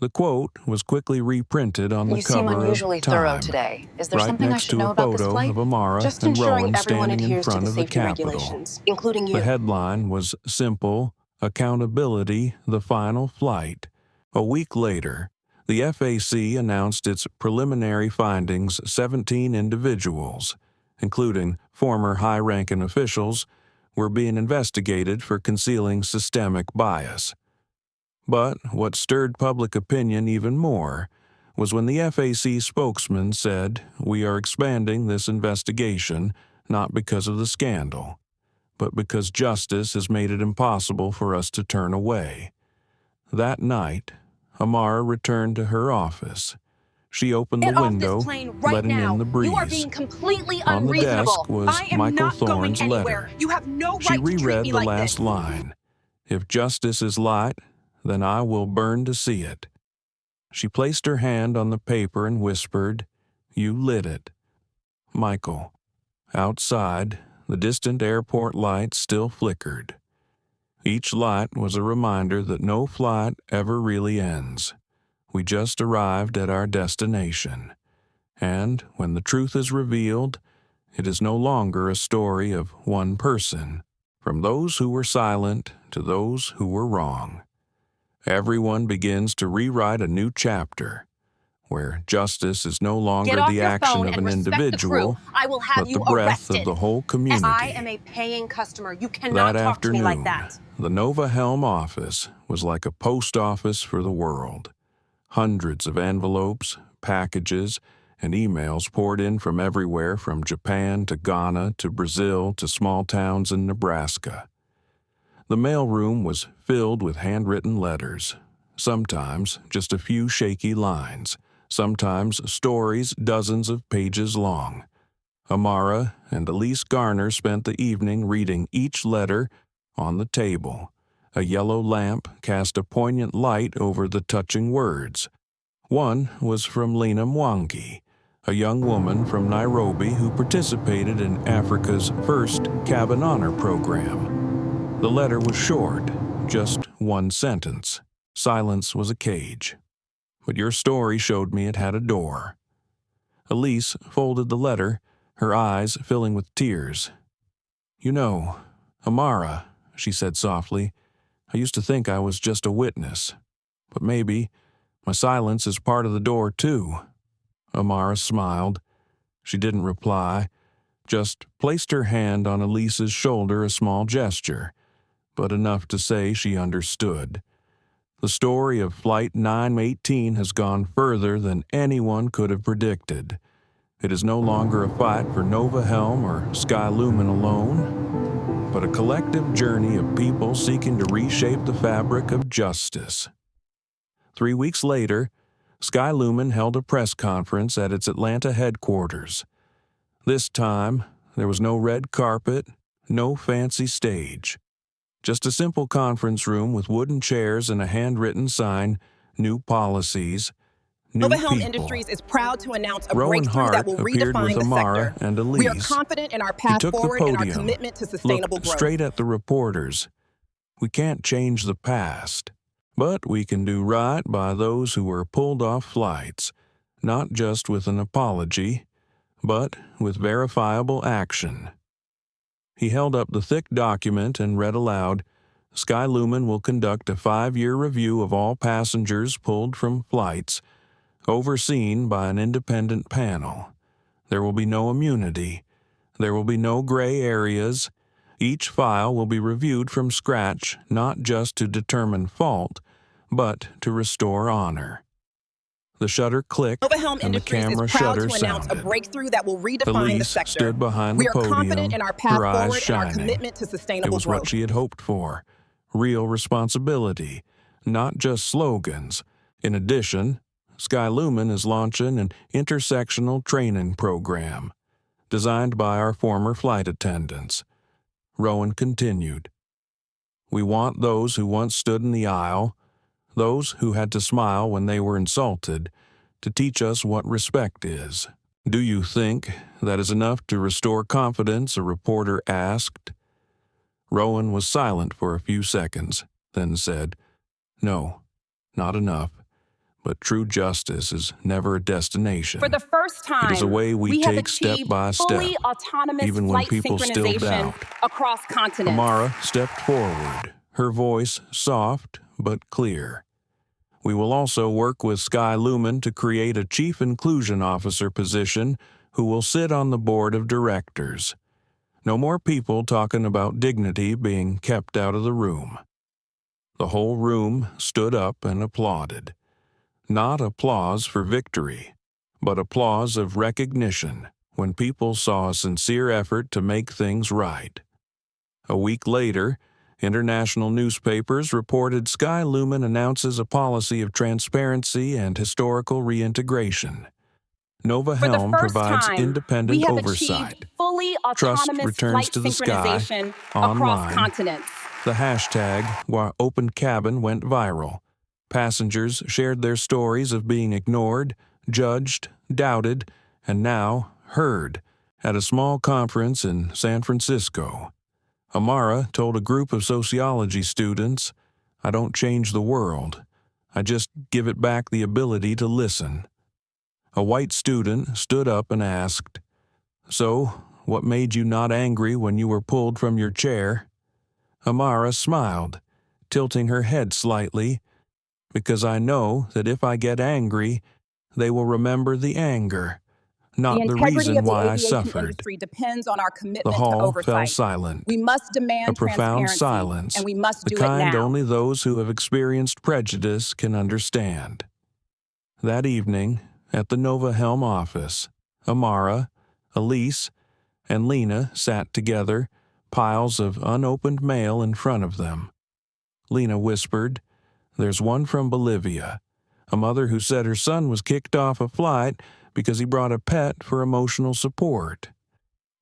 The quote was quickly reprinted on the You seem cover unusually of thorough Time, today. Is there right something I next should to know a about this photo flight? of Amara Just and ensuring Rowan everyone standing in adheres to front the of the safety Capitol. regulations, including you. The headline was simple: Accountability, the Final Flight. A week later, the FAC announced its preliminary findings. 17 individuals, including former high-ranking officials, were being investigated for concealing systemic bias. But what stirred public opinion even more was when the FAC spokesman said, "We are expanding this investigation not because of the scandal, but because justice has made it impossible for us to turn away." That night, Amara returned to her office. She opened the Get off window, this plane right letting now. in the breeze. You are being completely On the unreasonable. desk was I am Michael not going Thorne's anywhere. letter. You have no She right to treat reread me the like last this. line. "If justice is light, then I will burn to see it." She placed her hand on the paper and whispered, "You lit it." Michael. Outside, the distant airport lights still flickered. Each light was a reminder that no flight ever really ends. We just arrived at our destination. And when the truth is revealed, it is no longer a story of one person, from those who were silent to those who were wrong. Everyone begins to rewrite a new chapter, where justice is no longer Get off the your action phone of and an respect the crew. individual, I will have but you the breath arrested. of the whole community. I am a paying customer. You cannot That talk to me afternoon, like that. the Nova Helm office was like a post office for the world. Hundreds of envelopes, packages, and emails poured in from everywhere, from Japan to Ghana to Brazil to small towns in Nebraska. The mailroom was filled with handwritten letters, sometimes just a few shaky lines, sometimes stories dozens of pages long. Amara and Elise Garner spent the evening reading each letter on the table. A yellow lamp cast a poignant light over the touching words. One was from Lena Mwangi, a young woman from Nairobi who participated in Africa's first cabin honor program. The letter was short, just one sentence. "Silence was a cage, but your story showed me it had a door." Elise folded the letter, her eyes filling with tears. "You know, Amara," she said softly, "I used to think I was just a witness, but maybe my silence is part of the door too." Amara smiled. She didn't reply, just placed her hand on Elise's shoulder, a small gesture, but enough to say she understood. The story of Flight 918 has gone further than anyone could have predicted. It is no longer a fight for Nova Helm or SkyLumen alone, but a collective journey of people seeking to reshape the fabric of justice. 3 weeks later, SkyLumen held a press conference at its Atlanta headquarters. This time, there was no red carpet, no fancy stage. Just a simple conference room with wooden chairs and a handwritten sign, "New policies, new Nova Helm people." Industries is proud to announce a Rowan breakthrough that Hart will appeared redefine with the Amara sector. and We are Elise. confident in our He path took the forward and our podium, commitment to sustainable looked growth. straight at the reporters. "We can't change the past, but we can do right by those who were pulled off flights, not just with an apology, but with verifiable action." He held up the thick document and read aloud, "SkyLumen will conduct a 5-year review of all passengers pulled from flights, overseen by an independent panel. There will be no immunity. There will be no gray areas. Each file will be reviewed from scratch, not just to determine fault, but to restore honor." The shutter clicked, Nova Helm and the Industries is camera proud shutter to announce a sounded. breakthrough that will redefine the Elise sector. stood behind We the are podium, confident in our path her eyes forward and our shining. commitment to It sustainable was growth. what she had hoped for, real responsibility, not just slogans. In addition, SkyLumen is launching an intersectional training program designed by our former flight attendants. Rowan continued, "We want those who once stood in the aisle, those who had to smile when they were insulted, to teach us what respect is." "Do you think that is enough to restore confidence?" a reporter asked. Rowan was silent for a few seconds, then said, "No, not enough. But true justice is never a destination. For the first time, It is a way we have take step achieved by step, fully autonomous even when flight people still synchronization doubt. across continents. Amara stepped forward, her voice soft but clear. We will also work with SkyLumen to create a Chief Inclusion Officer position who will sit on the board of directors. No more people talking about dignity being kept out of the room. The whole room stood up and applauded. Not applause for victory, but applause of recognition when people saw a sincere effort to make things right. A week later, international newspapers reported SkyLumen announces a policy of transparency and historical reintegration. Nova For the Helm first provides time, independent we have oversight. achieved fully Trust autonomous returns flight to the sky, synchronization online. across continents. The hashtag #Open Cabin went viral. Passengers shared their stories of being ignored, judged, doubted, and now heard at a small conference in San Francisco. Amara told a group of sociology students, "I don't change the world. I just give it back the ability to listen." A white student stood up and asked, "So, what made you not angry when you were pulled from your chair?" Amara smiled, tilting her head slightly, "Because I know that if I get angry, they will remember the anger, not the integrity reason of the why I aviation suffered." industry depends on our The commitment to hall fell oversight. silent. We must A demand profound transparency, silence, and we must the do kind it now. only those who have experienced prejudice can understand. That evening, at the Nova Helm office, Amara, Elise, and Lena sat together, piles of unopened mail in front of them. Lena whispered, "There's one from Bolivia, a mother who said her son was kicked off a flight because he brought a pet for emotional support.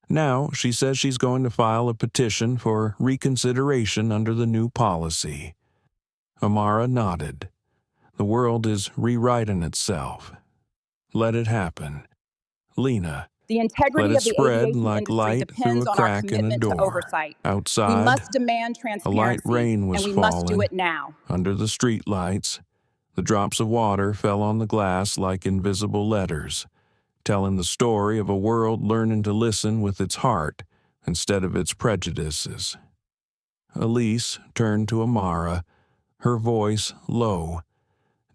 Now she says she's going to file a petition for reconsideration under the new policy." Amara nodded. The world is rewriting itself. Let it happen. Lena, The let integrity it of the spread aviation like industry light through depends a on our crack in a commitment to door. oversight. We Outside, must demand a transparency, light rain was and we must do falling. it now. Under the streetlights, the drops of water fell on the glass like invisible letters, telling the story of a world learning to listen with its heart instead of its prejudices. Elise turned to Amara, her voice low.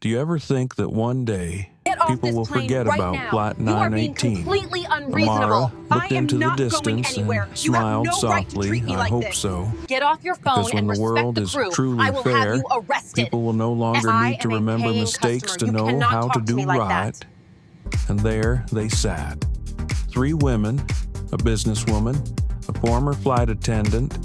"Do you ever think that one day Get off people this will plane forget right about now. Flight You are being 918? completely Amara unreasonable. looked I am into the not going distance anywhere. and You have smiled no right to softly. treat me "I like hope this. so. Get off your Because phone when and the respect world the is crew. truly I will have fair, you arrested. people will no longer I need to am a remember paying mistakes customer. to You know cannot how to talk to do me like right." that. And there they sat. 3 women, a businesswoman, a former flight attendant,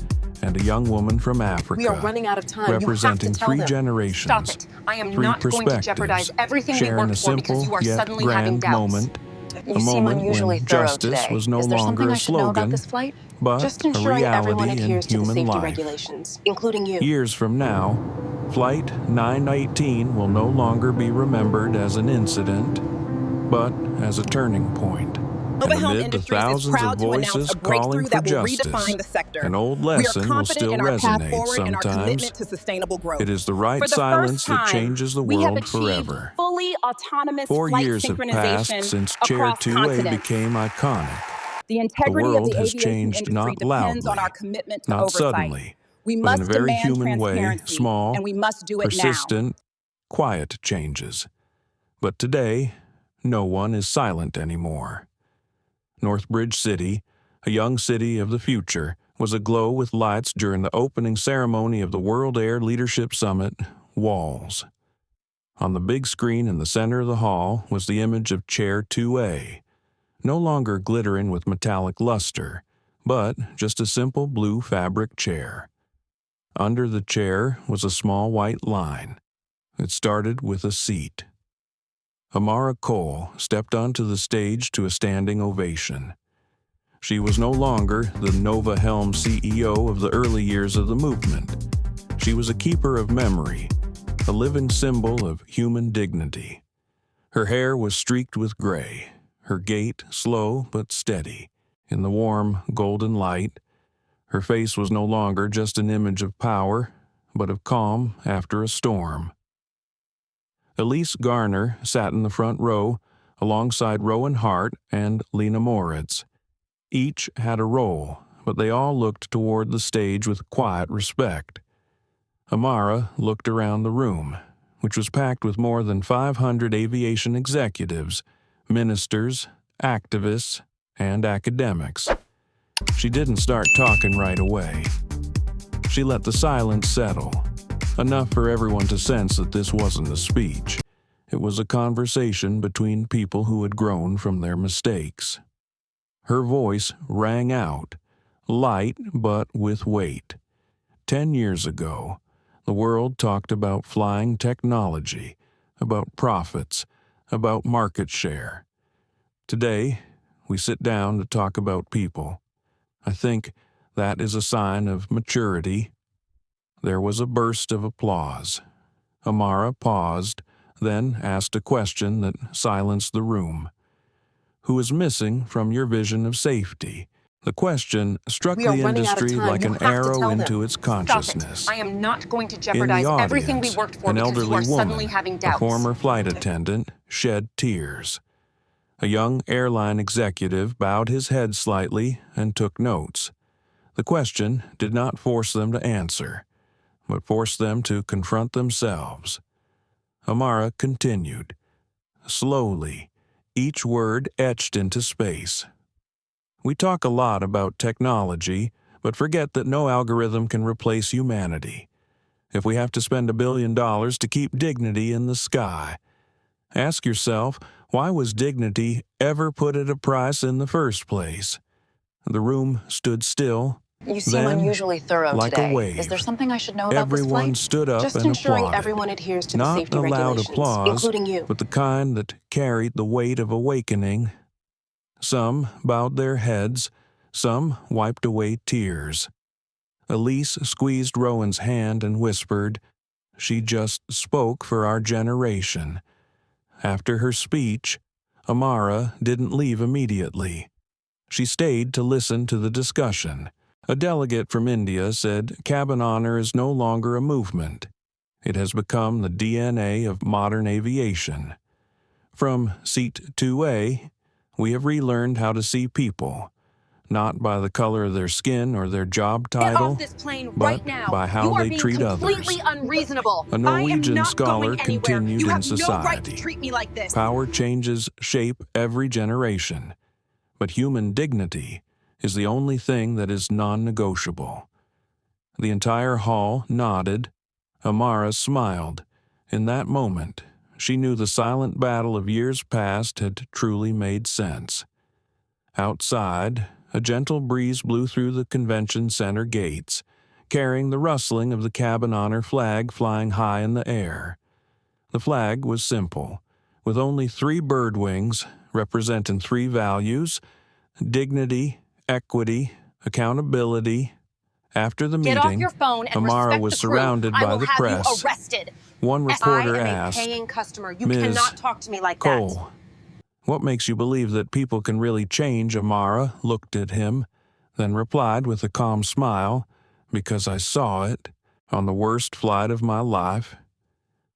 and a young woman from Africa. We are running out of time. Representing you have to tell 3 them. generations. Stop it. I am 3 not going to perspectives, jeopardize everything we sharing worked a for because simple you are yet suddenly having grand doubts. moment. You A seem moment unusually when thorough justice today. was no Is there something longer a I should know about slogan, this flight? but Just a ensuring everyone reality in adheres to the human safety life. regulations, including you. Years from now, Flight 918 will no longer be remembered as an incident, but as a turning point. Nova And Helm amid the Industries is thousands of proud to announce voices a calling breakthrough for that will justice, redefine the sector. an old We are lesson will confident still in our path resonate forward and our sometimes. commitment to sustainable growth. It is the right For the silence first that time, changes the we have world achieved forever. fully autonomous 4 flight years have passed synchronization since Chair across 2A continents. became iconic. The The integrity of world the has aviation changed industry not depends on loudly, our commitment to not oversight. suddenly, We but in a must very demand human way, transparency, small, and we must do it now. persistent, quiet changes. But today, no one is silent anymore. Northbridge City, a young city of the future, was aglow with lights during the opening ceremony of the World Air Leadership Summit, WALS. On the big screen in the center of the hall was the image of Chair 2A, no longer glittering with metallic luster, but just a simple blue fabric chair. Under the chair was a small white line. It started with a seat. Amara Cole stepped onto the stage to a standing ovation. She was no longer the Nova Helm CEO of the early years of the movement. She was a keeper of memory, a living symbol of human dignity. Her hair was streaked with gray, her gait slow but steady. In the warm, golden light, her face was no longer just an image of power, but of calm after a storm. Elise Garner sat in the front row alongside Rowan Hart and Lena Moritz. Each had a role, but they all looked toward the stage with quiet respect. Amara looked around the room, which was packed with more than 500 aviation executives, ministers, activists, and academics. She didn't start talking right away. She let the silence settle, enough for everyone to sense that this wasn't a speech. It was a conversation between people who had grown from their mistakes. Her voice rang out, light but with weight. 10 years ago, the world talked about flying technology, about profits, about market share. Today, we sit down to talk about people. I think that is a sign of maturity. There was a burst of applause. Amara paused, then asked a question that silenced the room. Who is missing from your vision of safety? The question struck We are the running out of industry time. like You an have to arrow tell into them. its Stop it. consciousness. I am not going to In jeopardize the everything we audience, worked for an because you elderly are suddenly woman, having a doubts. former flight attendant, shed tears. A young airline executive bowed his head slightly and took notes. The question did not force them to answer, but forced them to confront themselves. Amara continued. Slowly, each word etched into space. We talk a lot about technology, but forget that no algorithm can replace humanity. If we have to spend $1 billion to keep dignity in the sky, ask yourself, why was dignity ever put at a price in the first place? The room stood still. You seem Then, unusually thorough like a today. wave, Is there something I should know about this everyone flight? stood up Just and ensuring applauded. everyone adheres to the Not safety a loud regulations, applause, including you. but the kind that carried the weight of awakening. Some bowed their heads, some wiped away tears. Elise squeezed Rowan's hand and whispered, "She just spoke for our generation." After her speech, Amara didn't leave immediately. She stayed to listen to the discussion. A delegate from India said cabin honor is no longer a movement. It has become the DNA of modern aviation. From Seat 2A, we have relearned how to see people, not by the color of their skin or their job Get title, off this plane but right now. by how You are they being treat completely others. unreasonable. A I am Norwegian not scholar going anywhere. continued You in have no right to society. treat me like this. Power changes shape every generation, but human dignity is the only thing that is non-negotiable. The entire hall nodded. Amara smiled. In that moment, she knew the silent battle of years past had truly made sense. Outside, a gentle breeze blew through the convention center gates, carrying the rustling of the cabin honor flag flying high in the air. The flag was simple, with only 3 bird wings representing 3 values: dignity, equity, accountability. After the Get off meeting, your phone and Amara respect was the crew. surrounded I by will the have press. you arrested. One I reporter am a asked, paying customer. You "Ms. cannot talk to me like Cole, what makes you believe that people can really change?" Amara looked at him, then replied with a calm smile, "Because I saw it on the worst flight of my life.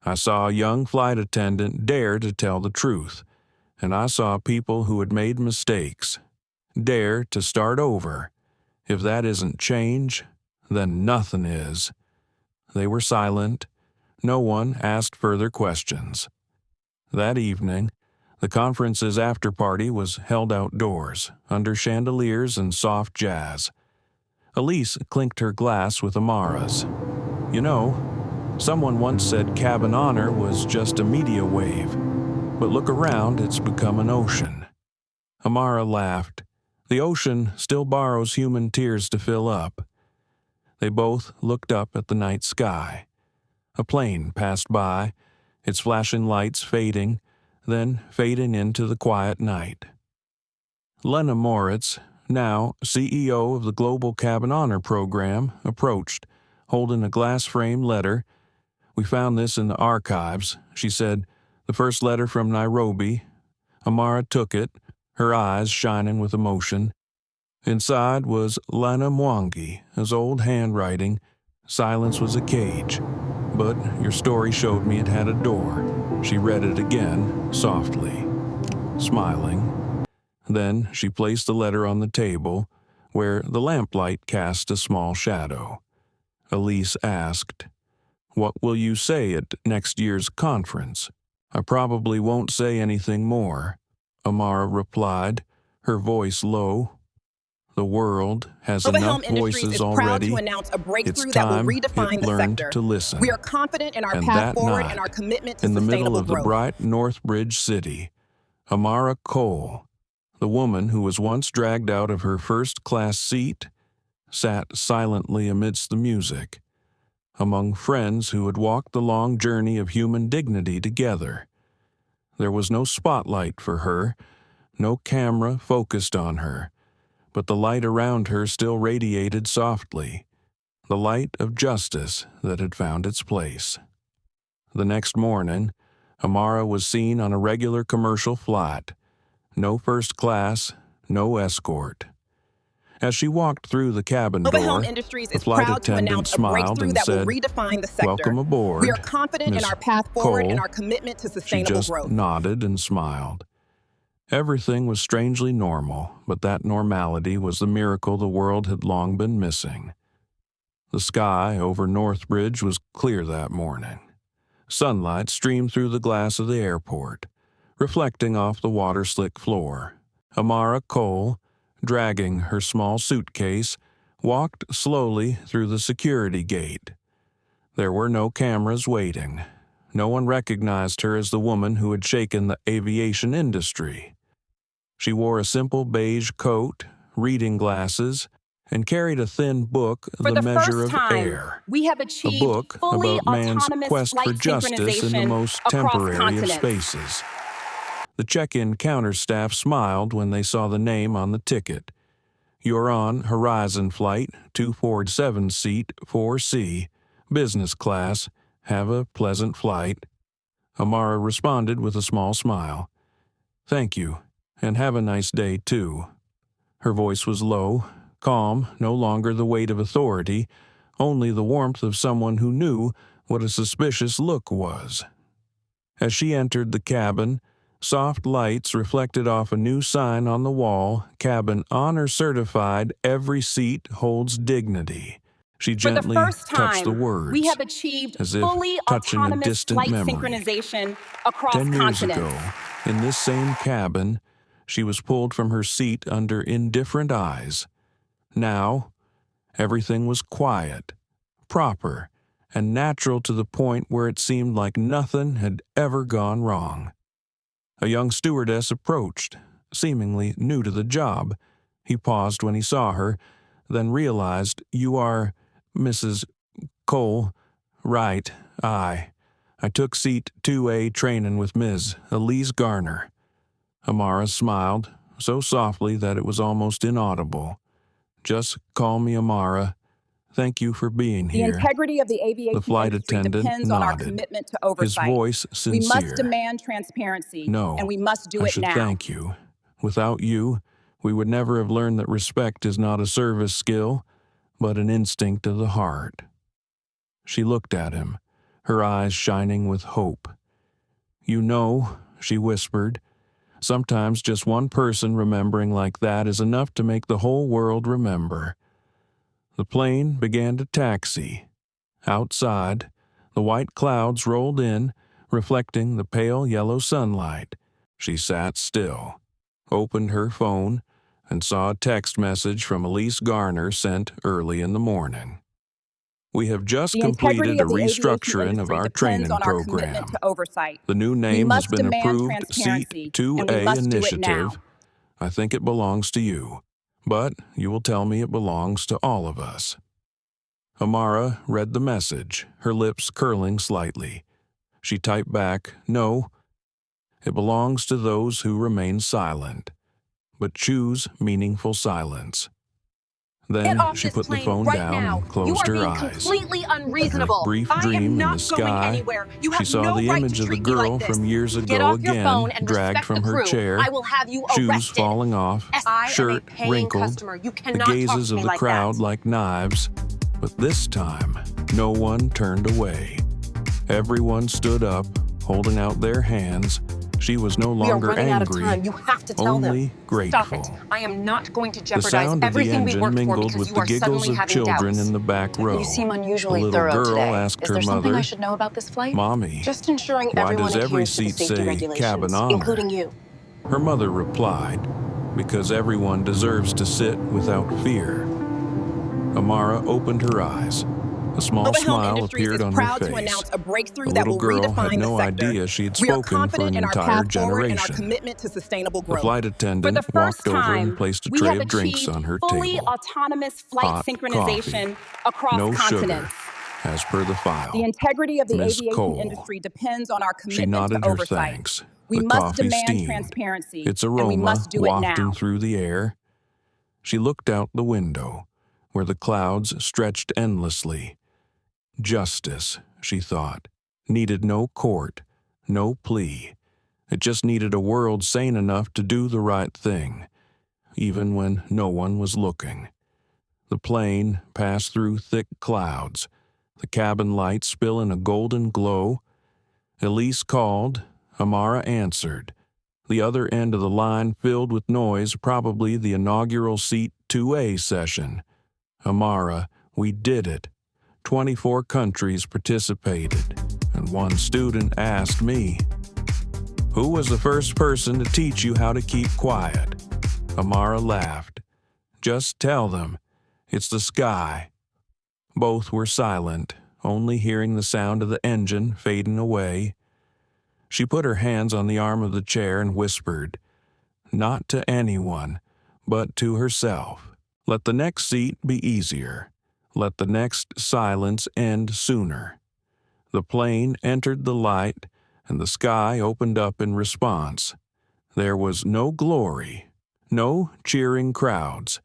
I saw a young flight attendant dare to tell the truth, and I saw people who had made mistakes dare to start over. If that isn't change, then nothing is." They were silent. No one asked further questions. That evening, the conference's after-party was held outdoors, under chandeliers and soft jazz. Elise clinked her glass with Amara's. "You know, someone once said cabin honor was just a media wave, but look around, it's become an ocean." Amara laughed. The ocean still borrows human tears to fill up. They both looked up at the night sky. A plane passed by, its flashing lights fading, then fading into the quiet night. Lena Moritz, now CEO of the Global Cabin Honor Program, approached, holding a glass-frame letter. "We found this in the archives," she said. "The first letter from Nairobi." Amara took it, her eyes shining with emotion. Inside was Lana Mwangi's old handwriting. "Silence was a cage, but your story showed me it had a door." She read it again, softly, smiling. Then she placed the letter on the table, where the lamplight cast a small shadow. Elise asked, "What will you say at next year's conference?" "I probably won't say anything more," Amara replied, her voice low. "The world has enough Riverton Industries voices is proud already. to announce a It's breakthrough that will time redefine it the learned sector. to listen." We are confident in our And path that forward night, and our commitment to in the middle sustainable of the growth. bright Northbridge city, Amara Cole, the woman who was once dragged out of her first-class seat, sat silently amidst the music, among friends who had walked the long journey of human dignity together. There was no spotlight for her, no camera focused on her, but the light around her still radiated softly, the light of justice that had found its place. The next morning, Amara was seen on a regular commercial flight. No first class, no escort. As she walked through the cabin door, Riverton Industries the is flight proud to attendant announce a smiled breakthrough and that will said, redefine the sector. "Welcome aboard, We are confident in Miss our path forward Cole." and our commitment to She sustainable just growth. nodded and smiled. Everything was strangely normal, but that normality was the miracle the world had long been missing. The sky over Northbridge was clear that morning. Sunlight streamed through the glass of the airport, reflecting off the water-slick floor. Amara Cole, dragging her small suitcase, walked slowly through the security gate. There were no cameras waiting. No one recognized her as the woman who had shaken the aviation industry. She wore a simple beige coat, reading glasses, and carried a thin book, For The the Measure first of time, Air, we have a achieved book fully about man's autonomous quest for flight justice in the synchronization most across temporary of continents. spaces. The check-in counter staff smiled when they saw the name on the ticket. "You're on Horizon Flight 247 Seat 4C, business class. Have a pleasant flight." Amara responded with a small smile. "Thank you, and have a nice day, too." Her voice was low, calm, no longer the weight of authority, only the warmth of someone who knew what a suspicious look was. As she entered the cabin, soft lights reflected off a new sign on the wall, "Cabin Honor Certified, every seat holds dignity." She For the gently first touched the time, words, we have achieved as if fully touching a autonomous distant flight memory. synchronization across 10 years continents. ago, in this same cabin, she was pulled from her seat under indifferent eyes. Now, everything was quiet, proper, and natural to the point where it seemed like nothing had ever gone wrong. A young stewardess approached, seemingly new to the job. He paused when he saw her, then realized, "You are Mrs. Cole?" "Right, I took seat 2A training with Ms. Elise Garner." Amara smiled, so softly that it was almost inaudible. "Just call me Amara. Thank you for being The here." integrity of the aviation The flight industry attendant depends on our nodded, commitment to his oversight. voice We sincere. must demand transparency, "No, and we must do I it should now. thank you. Without you, we would never have learned that respect is not a service skill, but an instinct of the heart." She looked at him, her eyes shining with hope. "You know," she whispered, "sometimes just one person remembering like that is enough to make the whole world remember." The plane began to taxi. Outside, the white clouds rolled in, reflecting the pale yellow sunlight. She sat still, opened her phone, and saw a text message from Elise Garner sent early in the morning. "We have just The integrity completed a of the aviation restructuring of industry our depends training on our program. commitment to oversight. The new We name has must been demand approved transparency, Seat 2A and we must do it now. Initiative. I think it belongs to you, but you will tell me it belongs to all of us." Amara read the message, her lips curling slightly. She typed back, "No, it belongs to those who remain silent, but choose meaningful silence." Then Get off she this put the plane phone right down now. and closed You are her being eyes. completely In her unreasonable. brief I dream am in not the going sky, anywhere. You she have saw no the right image to of the treat me girl like this. from years Get ago off your phone again, and dragged respect from the her crew. chair, I will have you shoes arrested. falling off, I shirt am a paying wrinkled, customer. You the cannot talk gazes to of me the like crowd that. like knives. But this time, no one turned away. Everyone stood up, holding out their hands. She was no We are longer running out of angry, time. You have to tell only them. grateful. Stop it. I am not going to The jeopardize sound of the everything we engine worked for mingled because with you the are giggles suddenly of having children doubts. in the back row. You seem The unusually little thorough girl today. asked Is her there something mother, I should know about this flight? "Mommy, Just ensuring why everyone does every adheres to the seat safety say regulations, cabin honor?" including you. Her mother replied, "Because everyone deserves to sit without fear." Amara opened her eyes. A small Nova Helm smile Industries appeared is on her proud to face. announce a breakthrough The that little will girl had redefine no the sector. idea she had We are spoken for confident an in our entire path forward and our generation. commitment to sustainable The growth. flight For the attendant first walked over and time, placed a we tray have of drinks achieved on her fully table. autonomous flight Hot synchronization coffee, across no continents. sugar, as per the The file. integrity of the Miss aviation Cole. industry depends on our She commitment nodded to her oversight. thanks. We The must coffee demand steamed, transparency, its and we aroma must do it wafting now. through the air. She looked out the window, where the clouds stretched endlessly. Justice, she thought, needed no court, no plea. It just needed a world sane enough to do the right thing, even when no one was looking. The plane passed through thick clouds, the cabin lights spilling a golden glow. Elise called, Amara answered. The other end of the line filled with noise, probably the inaugural Seat 2A session. Amara, we did it. 24 countries participated, and one student asked me, "Who was the first person to teach you how to keep quiet?" Amara laughed. "Just tell them. It's the sky." Both were silent, only hearing the sound of the engine fading away. She put her hands on the arm of the chair and whispered, "Not to anyone, but to herself. Let the next seat be easier. Let the next silence end sooner." The plane entered the light, and the sky opened up in response. There was no glory, no cheering crowds,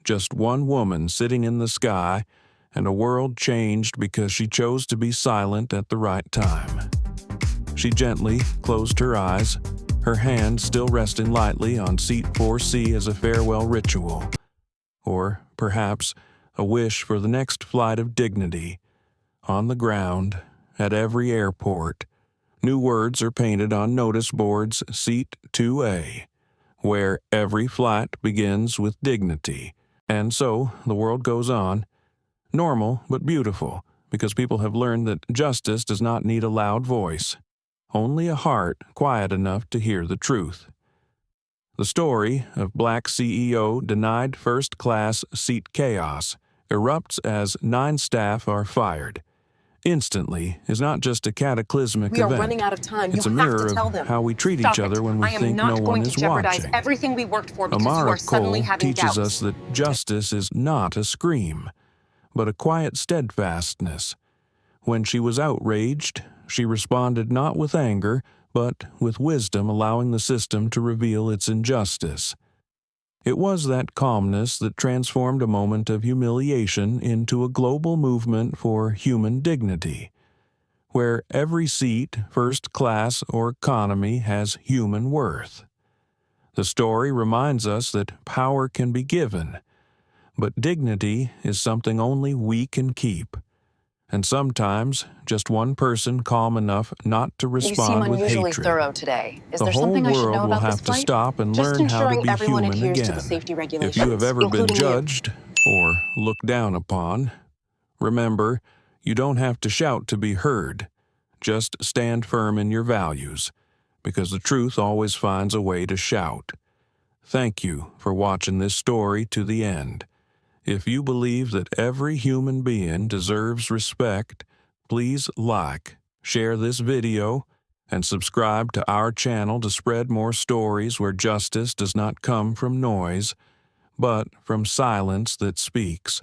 just one woman sitting in the sky, and a world changed because she chose to be silent at the right time. She gently closed her eyes, her hand still resting lightly on seat 4C as a farewell ritual, or perhaps a wish for the next flight of dignity. On the ground, at every airport, new words are painted on notice boards, Seat 2A, where every flight begins with dignity. And so the world goes on, normal but beautiful, because people have learned that justice does not need a loud voice, only a heart quiet enough to hear the truth. The story of Black CEO denied first-class seat chaos erupts as 9 staff are fired. Instantly is not just a cataclysmic We are event. running out of time. It's You a have mirror to tell of them. how we treat Stop each other it. when we I am think not no one going is to jeopardize watching. everything we worked for because you Amara are suddenly Cole having teaches doubts. us that justice is not a scream, but a quiet steadfastness. When she was outraged, she responded not with anger, but with wisdom, allowing the system to reveal its injustice. It was that calmness that transformed a moment of humiliation into a global movement for human dignity, where every seat, first class or economy, has human worth. The story reminds us that power can be given, but dignity is something only we can keep. And sometimes, just one person calm enough not to You seem respond with unusually hatred. thorough today. Is The there whole something I should know world will about this have to flight? stop and Just learn how to ensuring be everyone human adheres to again. the safety If regulations, you have ever been including you. judged or looked down upon, remember, you don't have to shout to be heard. Just stand firm in your values, because the truth always finds a way to shout. Thank you for watching this story to the end. If you believe that every human being deserves respect, please like, share this video, and subscribe to our channel to spread more stories where justice does not come from noise, but from silence that speaks.